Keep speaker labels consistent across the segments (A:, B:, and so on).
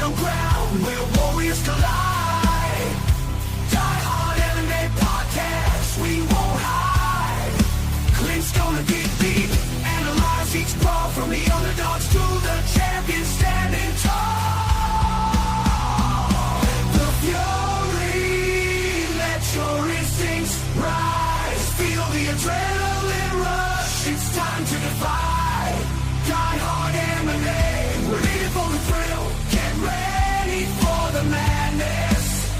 A: battleground where warriors collide. Die Hard MMA podcast, we won't hide. Clint's gonna get deep, analyze each brawl from the underdogs to the champions standing tall. The fury, let your instincts rise. Feel the adrenaline rush, it's time to defy. Die Hard MMA, we're in for the thrill. Get ready for the madness.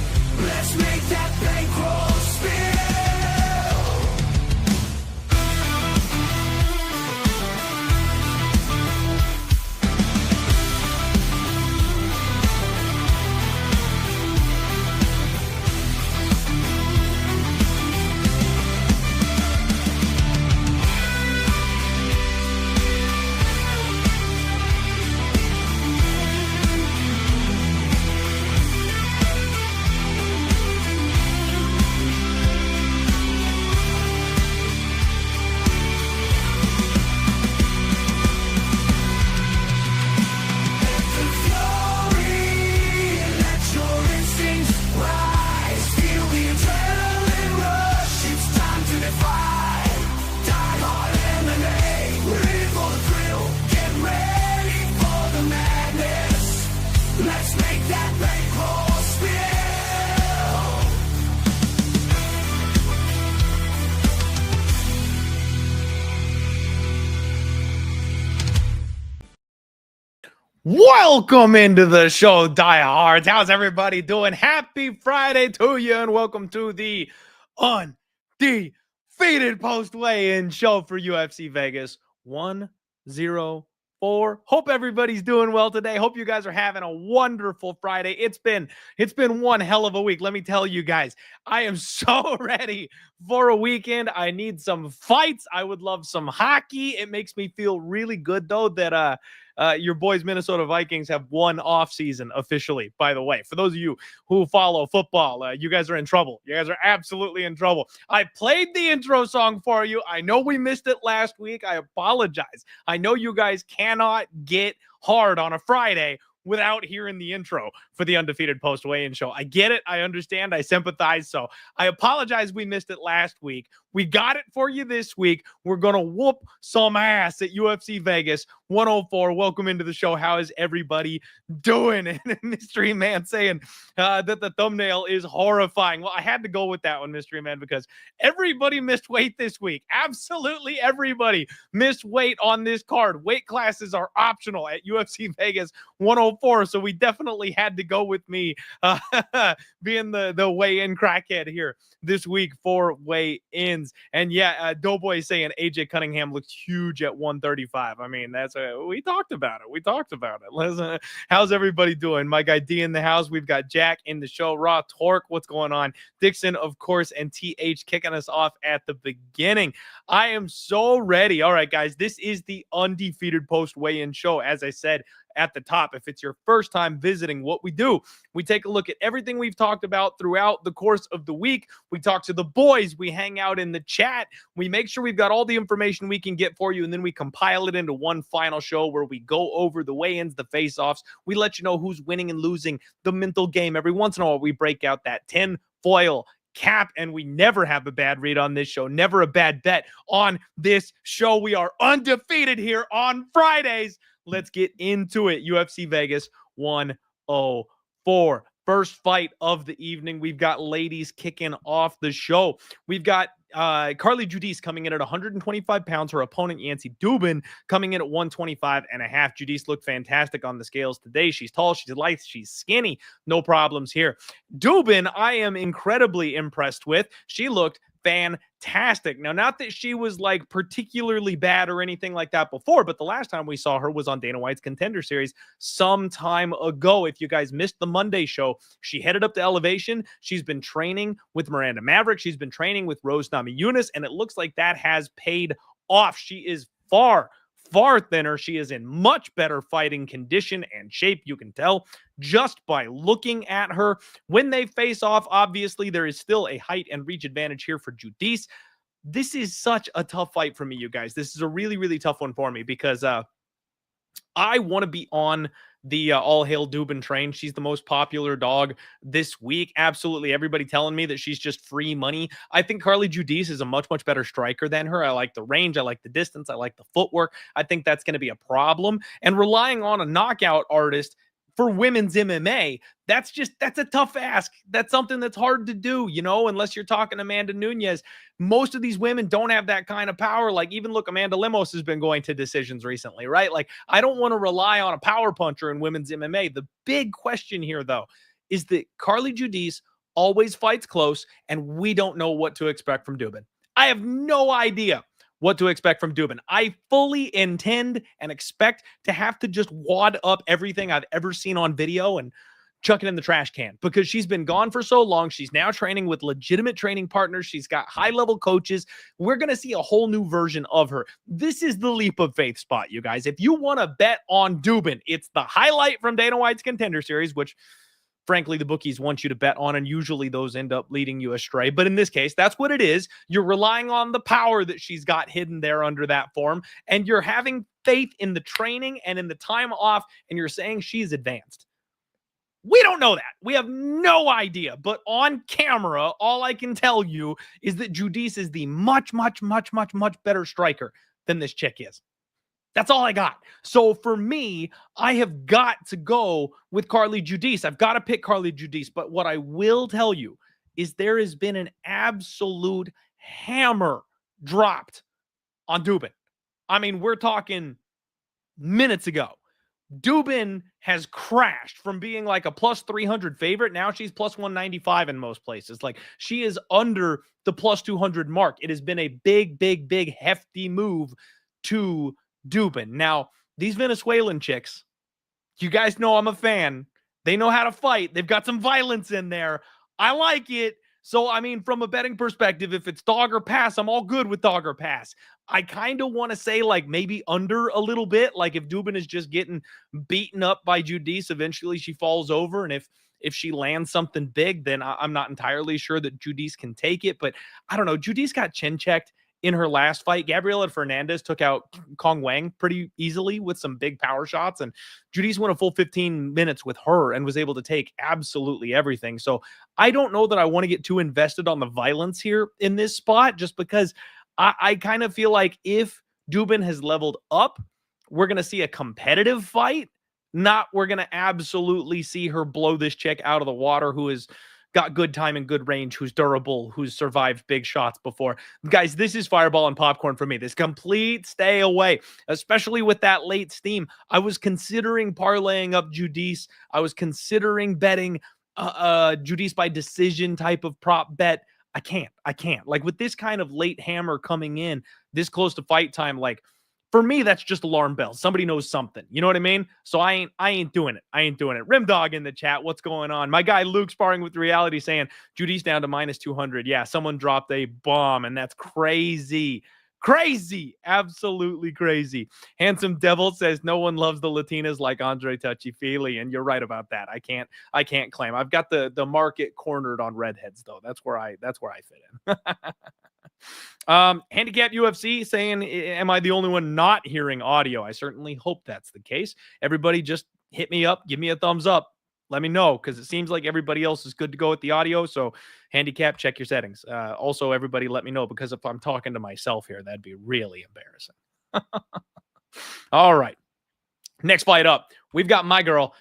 A: Let's make that bankroll spill.
B: Welcome into the show, diehards. How's everybody doing? Happy Friday to you, and welcome to the undefeated post-weigh-in show for UFC Vegas 104. Hope everybody's doing well today. Hope you guys are having a wonderful Friday. It's been one hell of a week. Let me tell you guys, I am so ready for a weekend. I need some fights. I would love some hockey. It makes me feel really good, though, that your boys Minnesota Vikings have won off season officially, by the way. For those of you who follow football, you guys are in trouble. You guys are absolutely in trouble. I played the intro song for you. I know we missed it last week. I apologize. I know you guys cannot get hard on a Friday without hearing the intro for the Undefeated Post Weigh-In show. I get it. I understand. I sympathize. So I apologize we missed it last week. We got it for you this week. We're going to whoop some ass at UFC Vegas 104. Welcome into the show. How is everybody doing? And Mystery Man saying that the thumbnail is horrifying. Well, I had to go with that one, Mystery Man, because everybody missed weight this week. Absolutely everybody missed weight on this card. Weight classes are optional at UFC Vegas 104. So we definitely had to go with me being the weigh-in crackhead here this week for weigh-ins. And yeah, Doughboy saying AJ Cunningham looks huge at 135. I mean, that's we talked about it. Listen, how's everybody doing? My guy D in the house. We've got Jack in the show. Raw Torque, what's going on? Dixon, of course, and TH kicking us off at the beginning. I am so ready. All right, guys, this is the Undefeated Post Weigh-In show. As I said at the top, if it's your first time visiting, what we do, we take a look at everything we've talked about throughout the course of the week. We talk to the boys, we hang out in the chat, we make sure we've got all the information we can get for you, and then we compile it into one final show where we go over the weigh-ins, the face-offs. We let you know who's winning and losing, the mental game. Every once in a while, we break out that 10 foil cap, and we never have a bad read on this show, never a bad bet on this show. We are undefeated here on Fridays. Let's get into it. UFC Vegas 104. First fight of the evening. We've got ladies kicking off the show. We've got Carly Judice coming in at 125 pounds. Her opponent, Yancy Dubin, coming in at 125 and a half. Judice looked fantastic on the scales today. She's tall, she's light, she's skinny. No problems here. Dubin, I am incredibly impressed with. She looked fantastic. Now, not that she was like particularly bad or anything like that before, but the last time we saw her was on Dana White's Contender Series some time ago. If you guys missed the Monday show, she headed up to Elevation. She's been training with Miranda Maverick. She's been training with Rose Namajunas, and it looks like that has paid off. She is far thinner. She is in much better fighting condition and shape. You can tell just by looking at her. When they face off, obviously, there is still a height and reach advantage here for Judice. This is such a tough fight for me, you guys. This is a really, really tough one for me because I want to be on the All Hail Dubin train. She's the most popular dog this week. Absolutely everybody telling me that she's just free money. I think Carly Judice is a much, much better striker than her. I like the range. I like the distance. I like the footwork. I think that's going to be a problem. And relying on a knockout artist for women's MMA, that's a tough ask. That's something that's hard to do, unless you're talking Amanda Nunes. Most of these women don't have that kind of power. Like, even look, Amanda Lemos has been going to decisions recently, right? Like, I don't want to rely on a power puncher in women's MMA. The big question here, though, is that Carly Judice always fights close, and we don't know what to expect from Dubin. I have no idea what to expect from Dubin. I fully intend and expect to have to just wad up everything I've ever seen on video and chuck it in the trash can, because she's been gone for so long. She's now training with legitimate training partners. She's got high-level coaches. We're going to see a whole new version of her. This is the leap of faith spot, you guys. If you want to bet on Dubin, it's the highlight from Dana White's Contender Series, which frankly, the bookies want you to bet on, and usually those end up leading you astray. But in this case, that's what it is. You're relying on the power that she's got hidden there under that form, and you're having faith in the training and in the time off, and you're saying she's advanced. We don't know that. We have no idea. But on camera, all I can tell you is that Judice is the much, much, much, much, much better striker than this chick is. That's all I got. So for me, I have got to go with Carly Judice. I've got to pick Carly Judice. But what I will tell you is there has been an absolute hammer dropped on Dubin. I mean, we're talking minutes ago. Dubin has crashed from being like a plus 300 favorite. Now she's plus 195 in most places. Like, she is under the plus 200 mark. It has been a big, big, big, hefty move to Dubin. Now, these Venezuelan chicks, you guys know I'm a fan. They know how to fight. They've got some violence in there. I like it. So, I mean, from a betting perspective, if it's dog or pass, I'm all good with dog or pass. I kind of want to say, like, maybe under a little bit. Like, if Dubin is just getting beaten up by Judice, eventually she falls over. And if she lands something big, then I'm not entirely sure that Judice can take it. But I don't know. Judice got chin checked in her last fight. Gabriela Hernandez took out Kong Wang pretty easily with some big power shots, and Judice went a full 15 minutes with her and was able to take absolutely everything. So I don't know that I want to get too invested on the violence here in this spot, just because I kind of feel like if Dubin has leveled up, we're going to see a competitive fight, not we're going to absolutely see her blow this chick out of the water who is got good time and good range, who's durable, who's survived big shots before. Guys, this is fireball and popcorn for me. This complete stay away, especially with that late steam. I was considering parlaying up Judice. I was considering betting Judice by decision type of prop bet. I can't. Like, with this kind of late hammer coming in this close to fight time, like, for me, that's just alarm bells. Somebody knows something. You know what I mean? So I ain't doing it. Rim Dog in the chat. What's going on? My guy Luke sparring with reality saying Judice down to minus 200. Yeah, someone dropped a bomb, and that's crazy. Crazy. Absolutely crazy. Handsome Devil says no one loves the Latinas like Andre Touchy-Feely, and you're right about that. I can't claim. I've got the market cornered on redheads, though. That's where I fit in. Handicap UFC saying, am I the only one not hearing audio? I certainly hope that's the case. Everybody just hit me up, give me a thumbs up, let me know, because it seems like everybody else is good to go with the audio. So handicap, check your settings. Also, everybody let me know, because if I'm talking to myself here, that'd be really embarrassing. All right, next fight up, we've got my girl.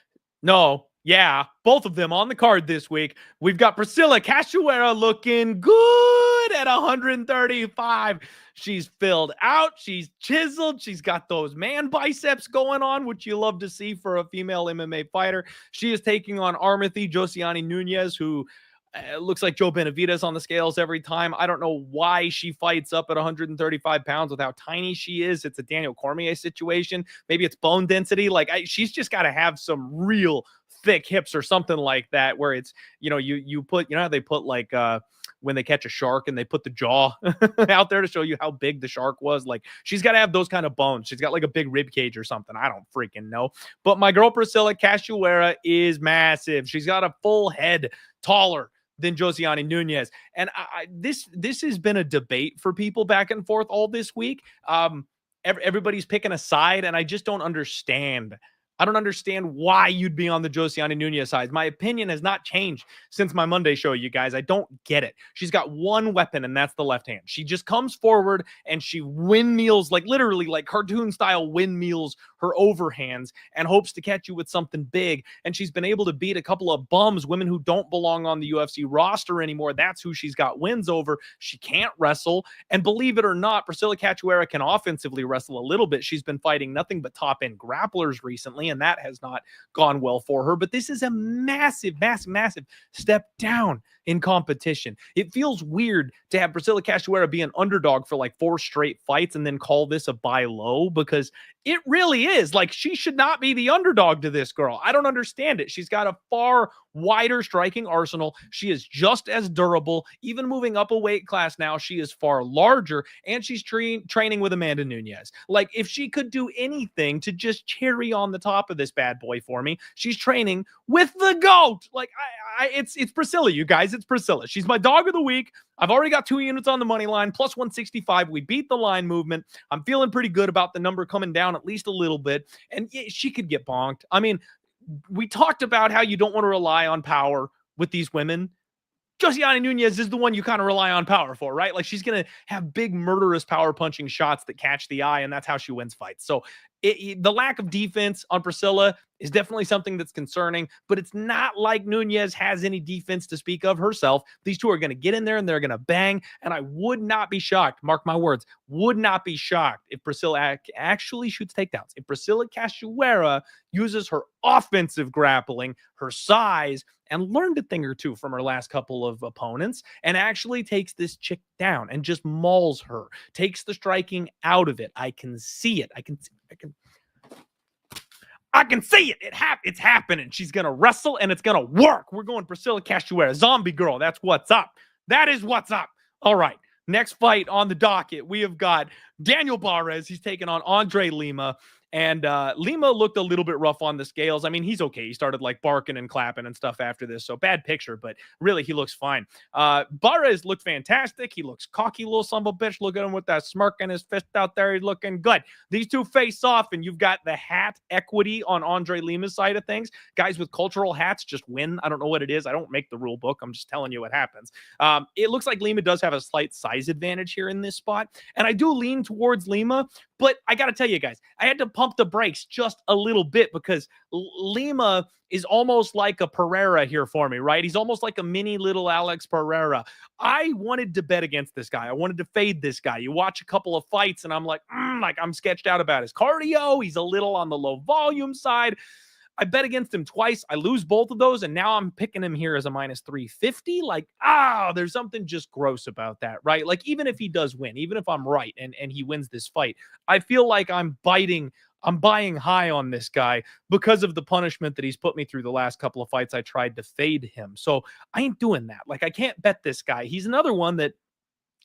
B: Yeah, both of them on the card this week. We've got Priscilla Cashua looking good at 135. She's filled out. She's chiseled. She's got those man biceps going on, which you love to see for a female MMA fighter. She is taking on Armathy Josiane Nunes, who looks like Joe Benavidez on the scales every time. I don't know why she fights up at 135 pounds with how tiny she is. It's a Daniel Cormier situation. Maybe it's bone density. Like, she's just got to have some real thick hips or something like that, where it's, you put, how they put, like, when they catch a shark and they put the jaw out there to show you how big the shark was. Like, she's got to have those kind of bones. She's got like a big rib cage or something. I don't freaking know. But my girl Priscilla Cashua is massive. She's got a full head taller than Josiane Nunes. And this has been a debate for people back and forth all this week. Everybody's picking a side, and I just don't understand I don't understand why you'd be on the Josiana Nunes side. My opinion has not changed since my Monday show, you guys. I don't get it. She's got one weapon, and that's the left hand. She just comes forward and she windmills, like literally like cartoon style windmills her overhands and hopes to catch you with something big. And she's been able to beat a couple of bums, women who don't belong on the UFC roster anymore. That's who she's got wins over. She can't wrestle. And believe it or not, Priscilla Cachoeira can offensively wrestle a little bit. She's been fighting nothing but top-end grapplers recently, and that has not gone well for her. But this is a massive step down in competition. It feels weird to have Priscilla Cachoeira be an underdog for like 4 straight fights and then call this a buy low, because it really is. Like, she should not be the underdog to this girl. I don't understand it. She's got a far wider striking arsenal. She is just as durable. Even moving up a weight class now, she is far larger, and she's training with Amanda Nunes. Like, if she could do anything to just cherry on the top of this bad boy for me, she's training with the GOAT. Like, it's Priscilla, you guys. It's Priscilla. She's my dog of the week. I've already got 2 units on the money line, plus 165. We beat the line movement. I'm feeling pretty good about the number coming down at least a little bit. And yeah, she could get bonked. I mean, we talked about how you don't want to rely on power with these women. Josiana Nunes is the one you kind of rely on power for, right? Like, she's going to have big murderous power punching shots that catch the eye, and that's how she wins fights. So the lack of defense on Priscilla is definitely something that's concerning, but it's not like Nunes has any defense to speak of herself. These two are going to get in there and they're going to bang, and I would not be shocked, mark my words, would not be shocked if Priscilla actually shoots takedowns. If Priscilla Cachoeira uses her offensive grappling, her size, and learned a thing or two from her last couple of opponents, and actually takes this chick down and just mauls her, takes the striking out of it. I can see it. I can see it. It's happening. She's going to wrestle and it's going to work. We're going Priscilla Cachoeira, zombie girl. That's what's up. That is what's up. All right. Next fight on the docket, we have got Daniel Barz. He's taking on Andre Lima. And Lima looked a little bit rough on the scales. I mean, he's okay. He started like barking and clapping and stuff after this. So bad picture, but really he looks fine. Barz looked fantastic. He looks cocky, little son of a bitch. Look at him with that smirk and his fist out there. He's looking good. These two face off, and you've got the hat equity on Andre Lima's side of things. Guys with cultural hats just win. I don't know what it is. I don't make the rule book. I'm just telling you what happens. It looks like Lima does have a slight size advantage here in this spot. And I do lean towards Lima, but I got to tell you guys, I had to pump the brakes just a little bit because Lima is almost like a Pereira here for me, right? He's almost like a mini little Alex Pereira. I wanted to bet against this guy. I wanted to fade this guy. You watch a couple of fights and I'm like I'm sketched out about his cardio. He's a little on the low volume side. I bet against him twice. I lose both of those, and now I'm picking him here as a minus 350. Like, there's something just gross about that, right? Like, even if he does win, even if I'm right and he wins this fight, I feel like I'm buying high on this guy because of the punishment that he's put me through the last couple of fights I tried to fade him. So I ain't doing that. Like, I can't bet this guy. He's another one that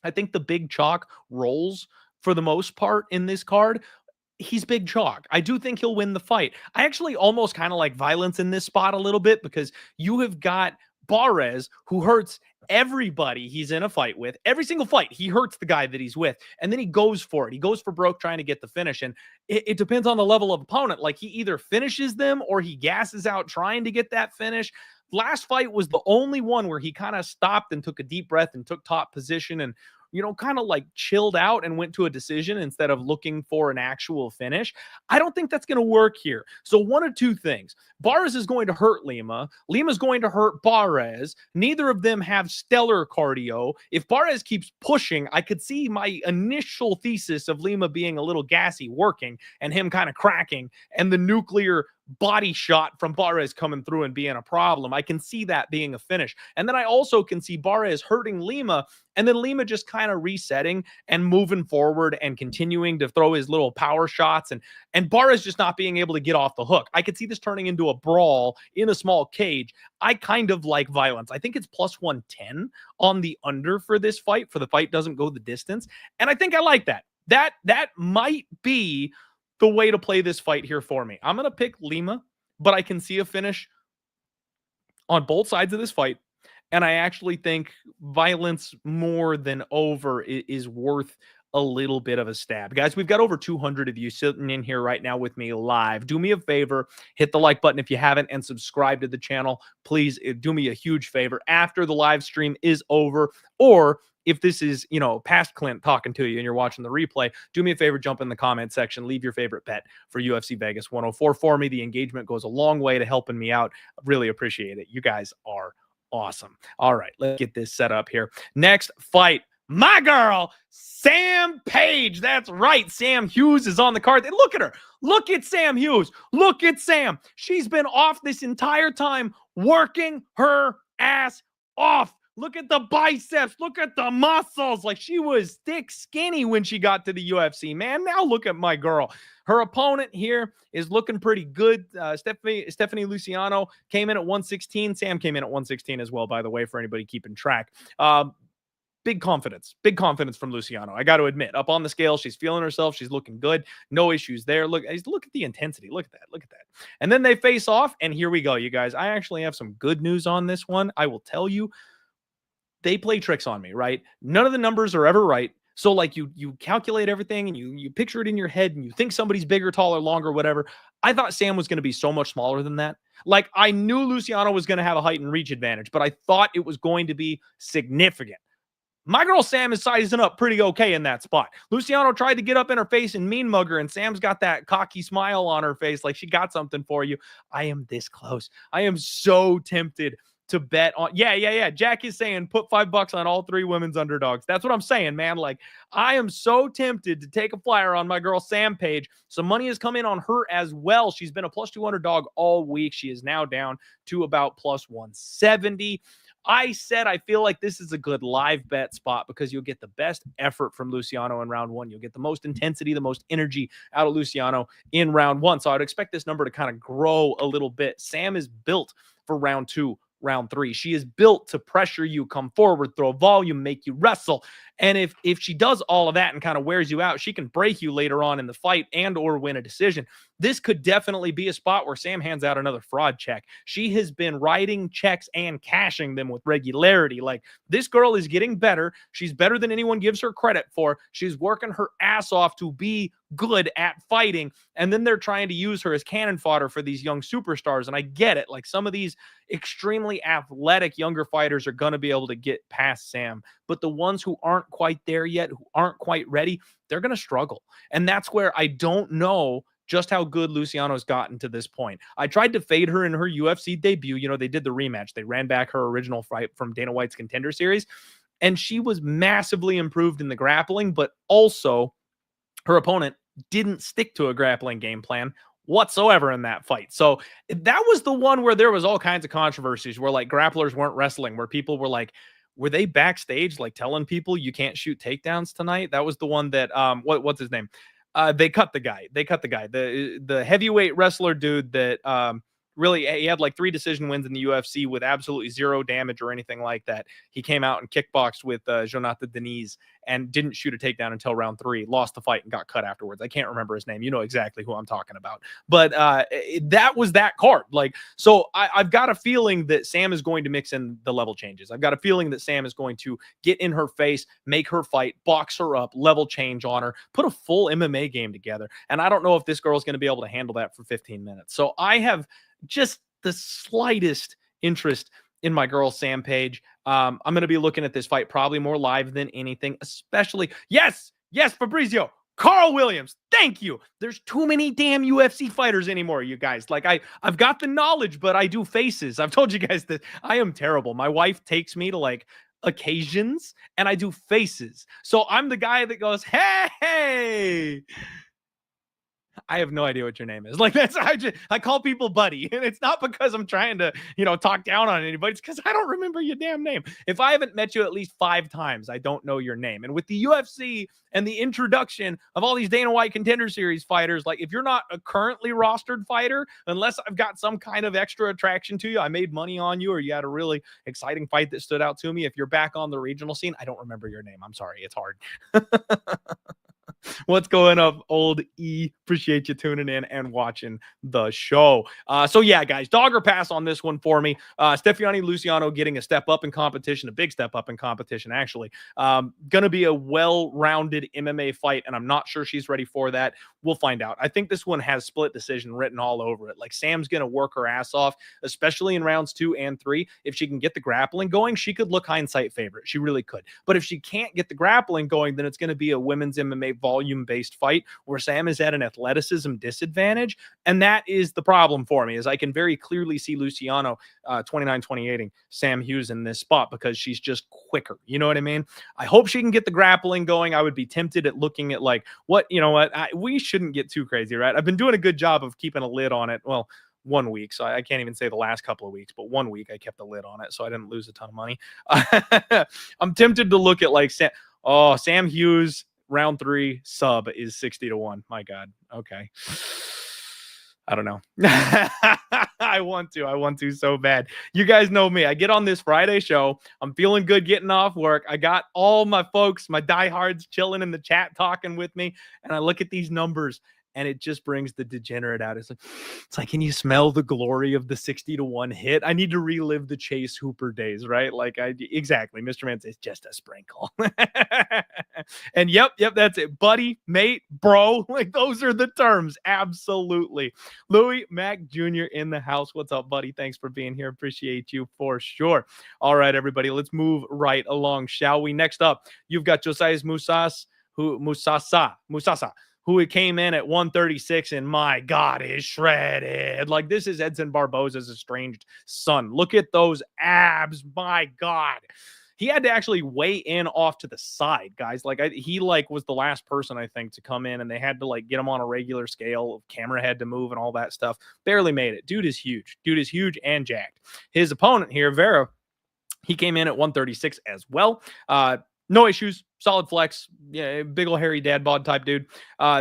B: I think the big chalk rolls for the most part in this card. He's big chalk. I do think he'll win the fight. I actually almost kind of like violence in this spot a little bit because you have got Barz, who hurts everybody he's in a fight with. Every single fight, he hurts the guy that he's with. And then he goes for it. He goes for broke trying to get the finish. And it depends on the level of opponent. Like, he either finishes them or he gasses out trying to get that finish. Last fight was the only one where he kind of stopped and took a deep breath and took top position and kind of like chilled out and went to a decision instead of looking for an actual finish. I don't think that's going to work here. So one of two things. Barz is going to hurt Lima. Lima's going to hurt Barz. Neither of them have stellar cardio. If Barz keeps pushing, I could see my initial thesis of Lima being a little gassy working and him kind of cracking and the nuclear body shot from Barz coming through and being a problem. I can see that being a finish. And then I also can see Barz hurting Lima and then Lima just kind of resetting and moving forward and continuing to throw his little power shots and Barz just not being able to get off the hook. I could see this turning into a brawl in a small cage. I kind of like violence. I think it's plus 110 on the under for this fight, for the fight doesn't go the distance. And I think I like that. That might be the way to play this fight here for me. I'm going to pick Lima, but I can see a finish on both sides of this fight. And I actually think violence more than over is worth a little bit of a stab. Guys, we've got over 200 of you sitting in here right now with me live. Do me a favor, hit the like button if you haven't, and subscribe to the channel. Please do me a huge favor after the live stream is over, or if this is, past Clint talking to you and you're watching the replay, do me a favor, jump in the comment section, leave your favorite bet for UFC Vegas 104 for me. The engagement goes a long way to helping me out. Really appreciate it. You guys are awesome. All right, let's get this set up here. Next fight, my girl, Sam Page. That's right. Sam Hughes is on the card. And look at her. Look at Sam Hughes. Look at Sam. She's been off this entire time working her ass off. Look at the biceps. Look at the muscles. Like, she was thick, skinny when she got to the UFC, man. Now look at my girl. Her opponent here is looking pretty good. Stephanie Luciano came in at 116. Sam came in at 116 as well, by the way, for anybody keeping track. Big confidence from Luciano. I got to admit, up on the scale, she's feeling herself. She's looking good. No issues there. Look at the intensity. Look at that. Look at that. And then they face off, and here we go, you guys. I actually have some good news on this one. I will tell you, they play tricks on me, right? None of the numbers are ever right. So like you calculate everything and you picture it in your head and you think somebody's bigger, taller, longer, whatever. I thought Sam was going to be so much smaller than that. Like, I knew Luciano was going to have a height and reach advantage, but I thought it was going to be significant. My girl Sam is sizing up pretty okay in that spot. Luciano tried to get up in her face and mean mug her, and Sam's got that cocky smile on her face like she got something for you. I am this close. I am so tempted to bet on. Yeah. Jack is saying put $5 on all three women's underdogs. That's what I'm saying, man. Like, I am so tempted to take a flyer on my girl Sam Page. Some money has come in on her as well. She's been a plus 200 dog all week. She is now down to about plus 170. I said I feel like this is a good live bet spot because you'll get the best effort from Luciano in round one. You'll get the most intensity, the most energy out of Luciano in round one. So I'd expect this number to kind of grow a little bit. Sam is built for round two, round three. She is built to pressure you, come forward, throw volume, make you wrestle. And if she does all of that and kind of wears you out, she can break you later on in the fight and or win a decision. This could definitely be a spot where Sam hands out another fraud check. She has been writing checks and cashing them with regularity. Like, this girl is getting better. She's better than anyone gives her credit for. She's working her ass off to be good at fighting. And then they're trying to use her as cannon fodder for these young superstars. And I get it. Like, some of these extremely athletic younger fighters are going to be able to get past Sam. But the ones who aren't quite there yet, who aren't quite ready, they're going to struggle. And that's where I don't know just how good Luciano's gotten to this point. I tried to fade her in her UFC debut. You know, they did the rematch. They ran back her original fight from Dana White's Contender Series, and she was massively improved in the grappling, but also her opponent didn't stick to a grappling game plan whatsoever in that fight. So that was the one where there was all kinds of controversies where, like, grapplers weren't wrestling, where people were like, were they backstage like telling people you can't shoot takedowns tonight? That was the one that what's his name? They cut the guy. The heavyweight wrestler dude that really, he had like 3 decision wins in the UFC with absolutely 0 damage or anything like that. He came out and kickboxed with Jonathan Denise and didn't shoot a takedown until round 3, lost the fight and got cut afterwards. I can't remember his name. You know exactly who I'm talking about. But that was that card. Like, so I've got a feeling that Sam is going to mix in the level changes. I've got a feeling that Sam is going to get in her face, make her fight, box her up, level change on her, put a full MMA game together. And I don't know if this girl is going to be able to handle that for 15 minutes. So I have just the slightest interest in my girl Sam Page. I'm going to be looking at this fight probably more live than anything, especially yes, Fabrizio, Carl Williams. Thank you. There's too many damn UFC fighters anymore, you guys. Like, I've got the knowledge, but I do faces. I've told you guys that I am terrible. My wife takes me to like occasions and I do faces. So I'm the guy that goes, hey. I have no idea what your name is. Like, that's, I call people buddy, and it's not because I'm trying to, talk down on anybody. It's because I don't remember your damn name. If I haven't met you at least 5 times, I don't know your name. And with the UFC and the introduction of all these Dana White Contender Series fighters, like, if you're not a currently rostered fighter, unless I've got some kind of extra attraction to you, I made money on you, or you had a really exciting fight that stood out to me. If you're back on the regional scene, I don't remember your name. I'm sorry. It's hard. What's going up, old E? Appreciate you tuning in and watching the show. So yeah, guys, dog or pass on this one for me. Stephanie Luciano getting a step up in competition, a big step up in competition, actually. Gonna be a well-rounded MMA fight, and I'm not sure she's ready for that. We'll find out. I think this one has split decision written all over it. Like, Sam's gonna work her ass off, especially in rounds 2 and 3. If she can get the grappling going, she could look hindsight favorite. She really could. But if she can't get the grappling going, then it's going to be a women's MMA volume-based fight where Sam is at an athleticism disadvantage. And that is the problem for me, is I can very clearly see Luciano 29-28ing Sam Hughes in this spot because she's just quicker. You know what I mean? I hope she can get the grappling going. I would be tempted at looking at like, we shouldn't get too crazy, right? I've been doing a good job of keeping a lid on it. Well, 1 week. So I can't even say the last couple of weeks, but 1 week I kept a lid on it. So I didn't lose a ton of money. I'm tempted to look at like Sam Hughes round 3 sub is 60-1. My God. Okay. I don't know. I want to so bad. You guys know me. I get on this Friday show. I'm feeling good getting off work. I got all my folks, my diehards chilling in the chat talking with me. And I look at these numbers and it just brings the degenerate out. It's like, can you smell the glory of the 60-1 hit? I need to relive the Chase Hooper days, right? Like, exactly. Mr. Man says just a sprinkle. And yep, that's it. Buddy, mate, bro. Like, those are the terms. Absolutely. Louis Mack Jr. in the house. What's up, buddy? Thanks for being here. Appreciate you for sure. All right, everybody, let's move right along, shall we? Next up, you've got Josiah's Musasa, who came in at 136 and my God is shredded. Like, this is Edson Barboza's estranged son. Look at those abs. My God. He had to actually weigh in off to the side, guys. Like, he was the last person, I think, to come in, and they had to like get him on a regular scale. Camera had to move and all that stuff. Barely made it. Dude is huge. Dude is huge and jacked. His opponent here, Vera, he came in at 136 as well. No issues. Solid flex. Yeah, big ol' hairy dad bod type dude.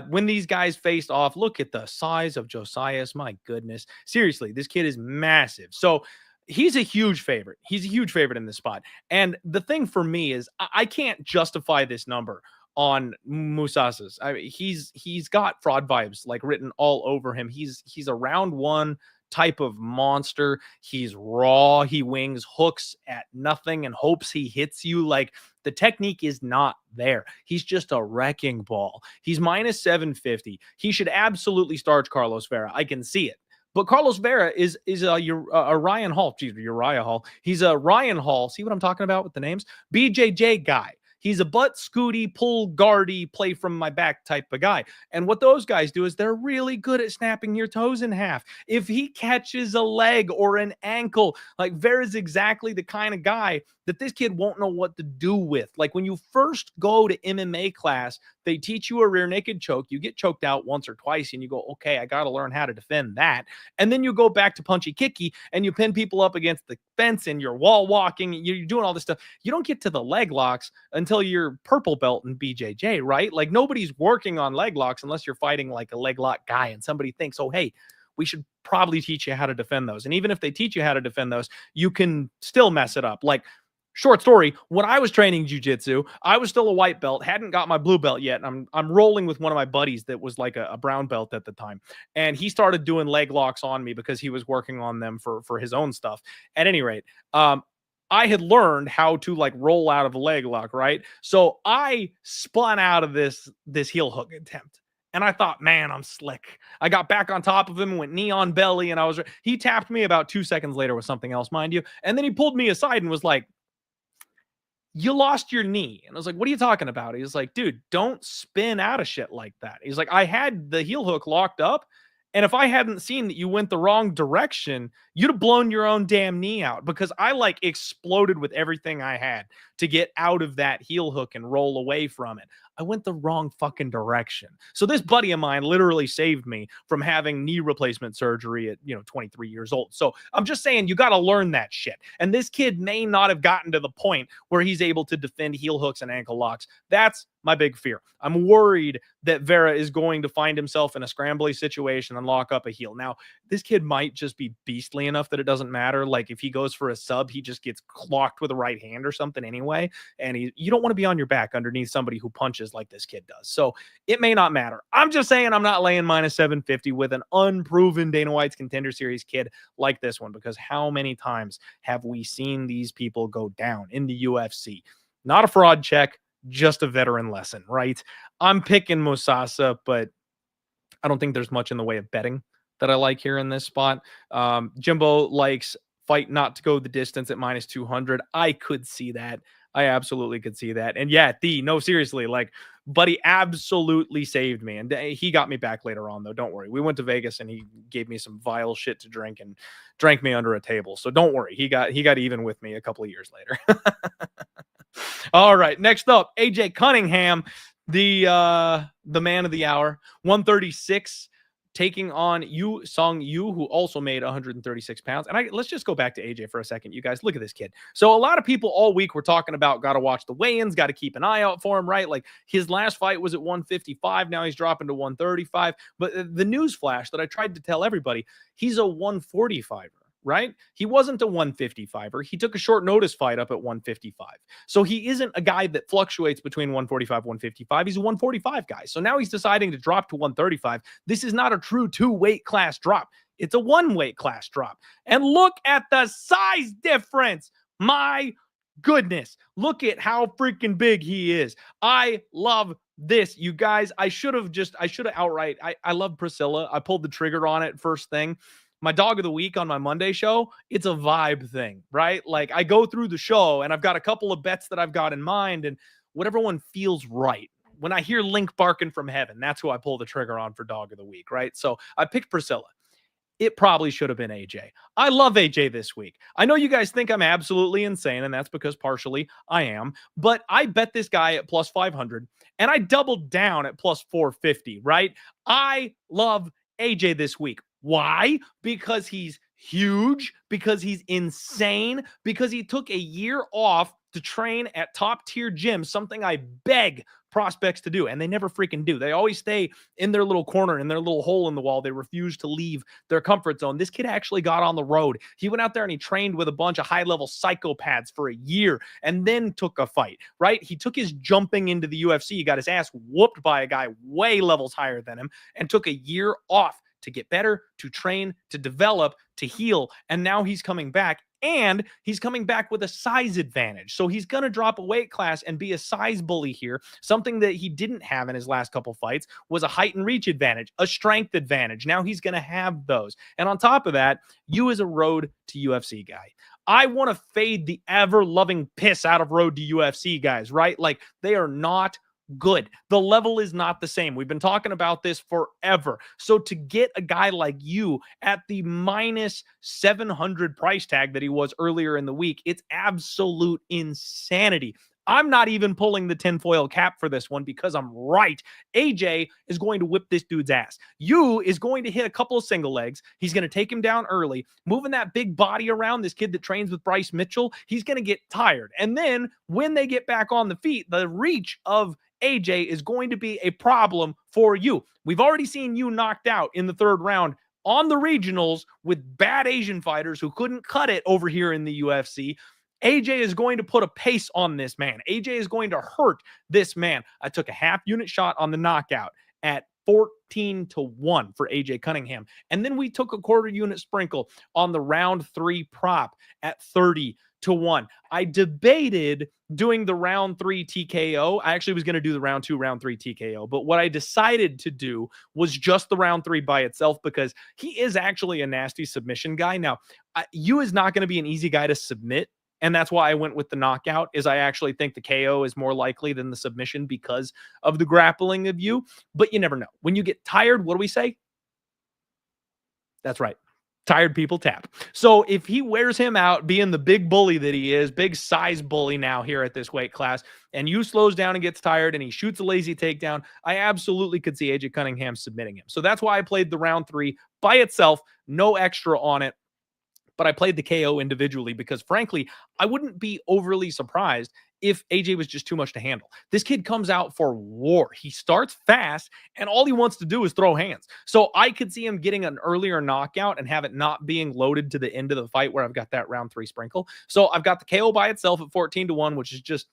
B: When these guys faced off, look at the size of Josiah's. My goodness. Seriously, this kid is massive. So he's a huge favorite. He's a huge favorite in this spot. And the thing for me is I can't justify this number on Musas's. I mean, he's got fraud vibes like written all over him. He's a round 1 type of monster. He's raw. He wings hooks at nothing and hopes he hits you. Like, the technique is not there. He's just a wrecking ball. He's minus 750. He should absolutely starch Carlos Vera. I can see it. But Carlos Vera is a Ryan Hall. Geez, Uriah Hall. He's a Ryan Hall. See what I'm talking about with the names? BJJ guy. He's a butt scooty, pull guardy, play from my back type of guy. And what those guys do is they're really good at snapping your toes in half. If he catches a leg or an ankle, like, Vera's exactly the kind of guy that this kid won't know what to do with. Like, when you first go to MMA class, they teach you a rear naked choke. You get choked out once or twice and you go, okay, I got to learn how to defend that. And then you go back to punchy kicky and you pin people up against the fence and you're wall walking. You're doing all this stuff. You don't get to the leg locks until you're purple belt in BJJ, right? Like, nobody's working on leg locks unless you're fighting like a leg lock guy and somebody thinks, oh, hey, we should probably teach you how to defend those. And even if they teach you how to defend those, you can still mess it up. Like, short story, when I was training jiu-jitsu, I was still a white belt, hadn't got my blue belt yet. I'm rolling with one of my buddies that was like a brown belt at the time. And he started doing leg locks on me because he was working on them for his own stuff. At any rate, I had learned how to like roll out of a leg lock, right? So I spun out of this heel hook attempt. And I thought, man, I'm slick. I got back on top of him, went knee on belly, and he tapped me about 2 seconds later with something else, mind you. And then he pulled me aside and was like, you lost your knee. And I was like, what are you talking about? He was like, dude, don't spin out of shit like that. He's like, I had the heel hook locked up. And if I hadn't seen that you went the wrong direction, you'd have blown your own damn knee out, because I like exploded with everything I had to get out of that heel hook and roll away from it. I went the wrong fucking direction. So this buddy of mine literally saved me from having knee replacement surgery at, 23 years old. So I'm just saying, you got to learn that shit. And this kid may not have gotten to the point where he's able to defend heel hooks and ankle locks. That's my big fear. I'm worried that Vera is going to find himself in a scrambly situation and lock up a heel. Now, this kid might just be beastly enough that it doesn't matter. Like if he goes for a sub, he just gets clocked with a right hand or something anyway. And you don't want to be on your back underneath somebody who punches like this kid does. So it may not matter. I'm just saying I'm not laying minus 750 with an unproven Dana White's Contender Series kid like this one, because how many times have we seen these people go down in the UFC? Not a fraud check, just a veteran lesson, right? I'm picking Musasa, but I don't think there's much in the way of betting that I like here in this spot. Jimbo likes fight not to go the distance at minus 200. I could see that. I absolutely could see that. And yeah, no, seriously, like, buddy absolutely saved me. And he got me back later on, though. Don't worry. We went to Vegas and he gave me some vile shit to drink and drank me under a table. So don't worry. He got even with me a couple of years later. All right. Next up, AJ Cunningham, the man of the hour, 136. Taking on Song Yu, who also made 136 pounds. And let's just go back to AJ for a second, you guys. Look at this kid. So a lot of people all week were talking about got to watch the weigh-ins, got to keep an eye out for him, right? Like his last fight was at 155. Now he's dropping to 135. But the news flash that I tried to tell everybody, he's a 145er. Right? He wasn't a 155er. He took a short notice fight up at 155. So he isn't a guy that fluctuates between 145, 155. He's a 145 guy. So now he's deciding to drop to 135. This is not a true 2 weight class drop. It's a 1 weight class drop. And look at the size difference. My goodness. Look at how freaking big he is. I love this, you guys. I should have outright. I love Priscilla. I pulled the trigger on it first thing. My dog of the week on my Monday show, it's a vibe thing, right? Like I go through the show and I've got a couple of bets that I've got in mind and whatever one feels right. When I hear Link barking from heaven, that's who I pull the trigger on for dog of the week, right? So I picked Priscilla. It probably should have been AJ. I love AJ this week. I know you guys think I'm absolutely insane, and that's because partially I am, but I bet this guy at plus 500 and I doubled down at plus 450, right? I love AJ this week. Why? Because he's huge, because he's insane, because he took a year off to train at top tier gyms, something I beg prospects to do, and they never freaking do. They always stay in their little corner, in their little hole in the wall. They refuse to leave their comfort zone. This kid actually got on the road. He went out there and he trained with a bunch of high-level psychopaths for a year and then took a fight, right? He took his jumping into the UFC. He got his ass whooped by a guy way levels higher than him and took a year off to get better, to train, to develop, to heal. And now he's coming back, and he's coming back with a size advantage. So he's going to drop a weight class and be a size bully here. Something that he didn't have in his last couple fights was a height and reach advantage, a strength advantage. Now he's going to have those. And on top of that, you as a road to UFC guy, I want to fade the ever-loving piss out of road to UFC guys, right? Like they are not good. The level is not the same. We've been talking about this forever. So to get a guy like you at the minus 700 price tag that he was earlier in the week, it's absolute insanity. I'm not even pulling the tinfoil cap for this one because I'm right. AJ is going to whip this dude's ass. You is going to hit a couple of single legs. He's going to take him down early, moving that big body around. This kid that trains with Bryce Mitchell, he's going to get tired. And then when they get back on the feet, the reach of AJ is going to be a problem for you. We've already seen you knocked out in the third round on the regionals with bad Asian fighters who couldn't cut it over here in the UFC. AJ is going to put a pace on this man. AJ is going to hurt this man. I took a half unit shot on the knockout at 14-1 for AJ Cunningham. And then we took a quarter unit sprinkle on the round 3 prop at 30-1. I debated doing the round 3 TKO. I actually was going to do the round 2, round 3 TKO. But what I decided to do was just the round 3 by itself because he is actually a nasty submission guy. Now, you is not going to be an easy guy to submit. And that's why I went with the knockout, is I actually think the KO is more likely than the submission because of the grappling of you. But you never know. When you get tired, what do we say? That's right. Tired people tap. So if he wears him out being the big bully that he is, big size bully now here at this weight class, and you slows down and gets tired and he shoots a lazy takedown, I absolutely could see AJ Cunningham submitting him. So that's why I played the round 3 by itself, no extra on it. but I played the KO individually because, frankly, I wouldn't be overly surprised if AJ was just too much to handle. This kid comes out for war. He starts fast, and all he wants to do is throw hands. So I could see him getting an earlier knockout and have it not being loaded to the end of the fight where I've got that round 3 sprinkle. So I've got the KO by itself at 14-1, which is just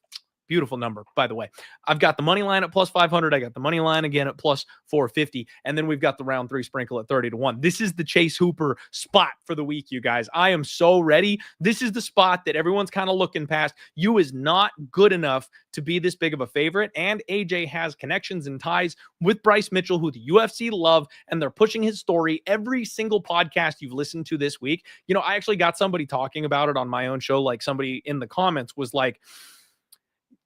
B: beautiful number, by the way. I've got the money line at plus 500. I got the money line again at plus 450. And then we've got the round 3 sprinkle at 30-1. This is the Chase Hooper spot for the week, you guys. I am so ready. This is the spot that everyone's kind of looking past. You is not good enough to be this big of a favorite. And AJ has connections and ties with Bryce Mitchell, who the UFC love, and they're pushing his story every single podcast you've listened to this week. You know, I actually got somebody talking about it on my own show. Like, somebody in the comments was like,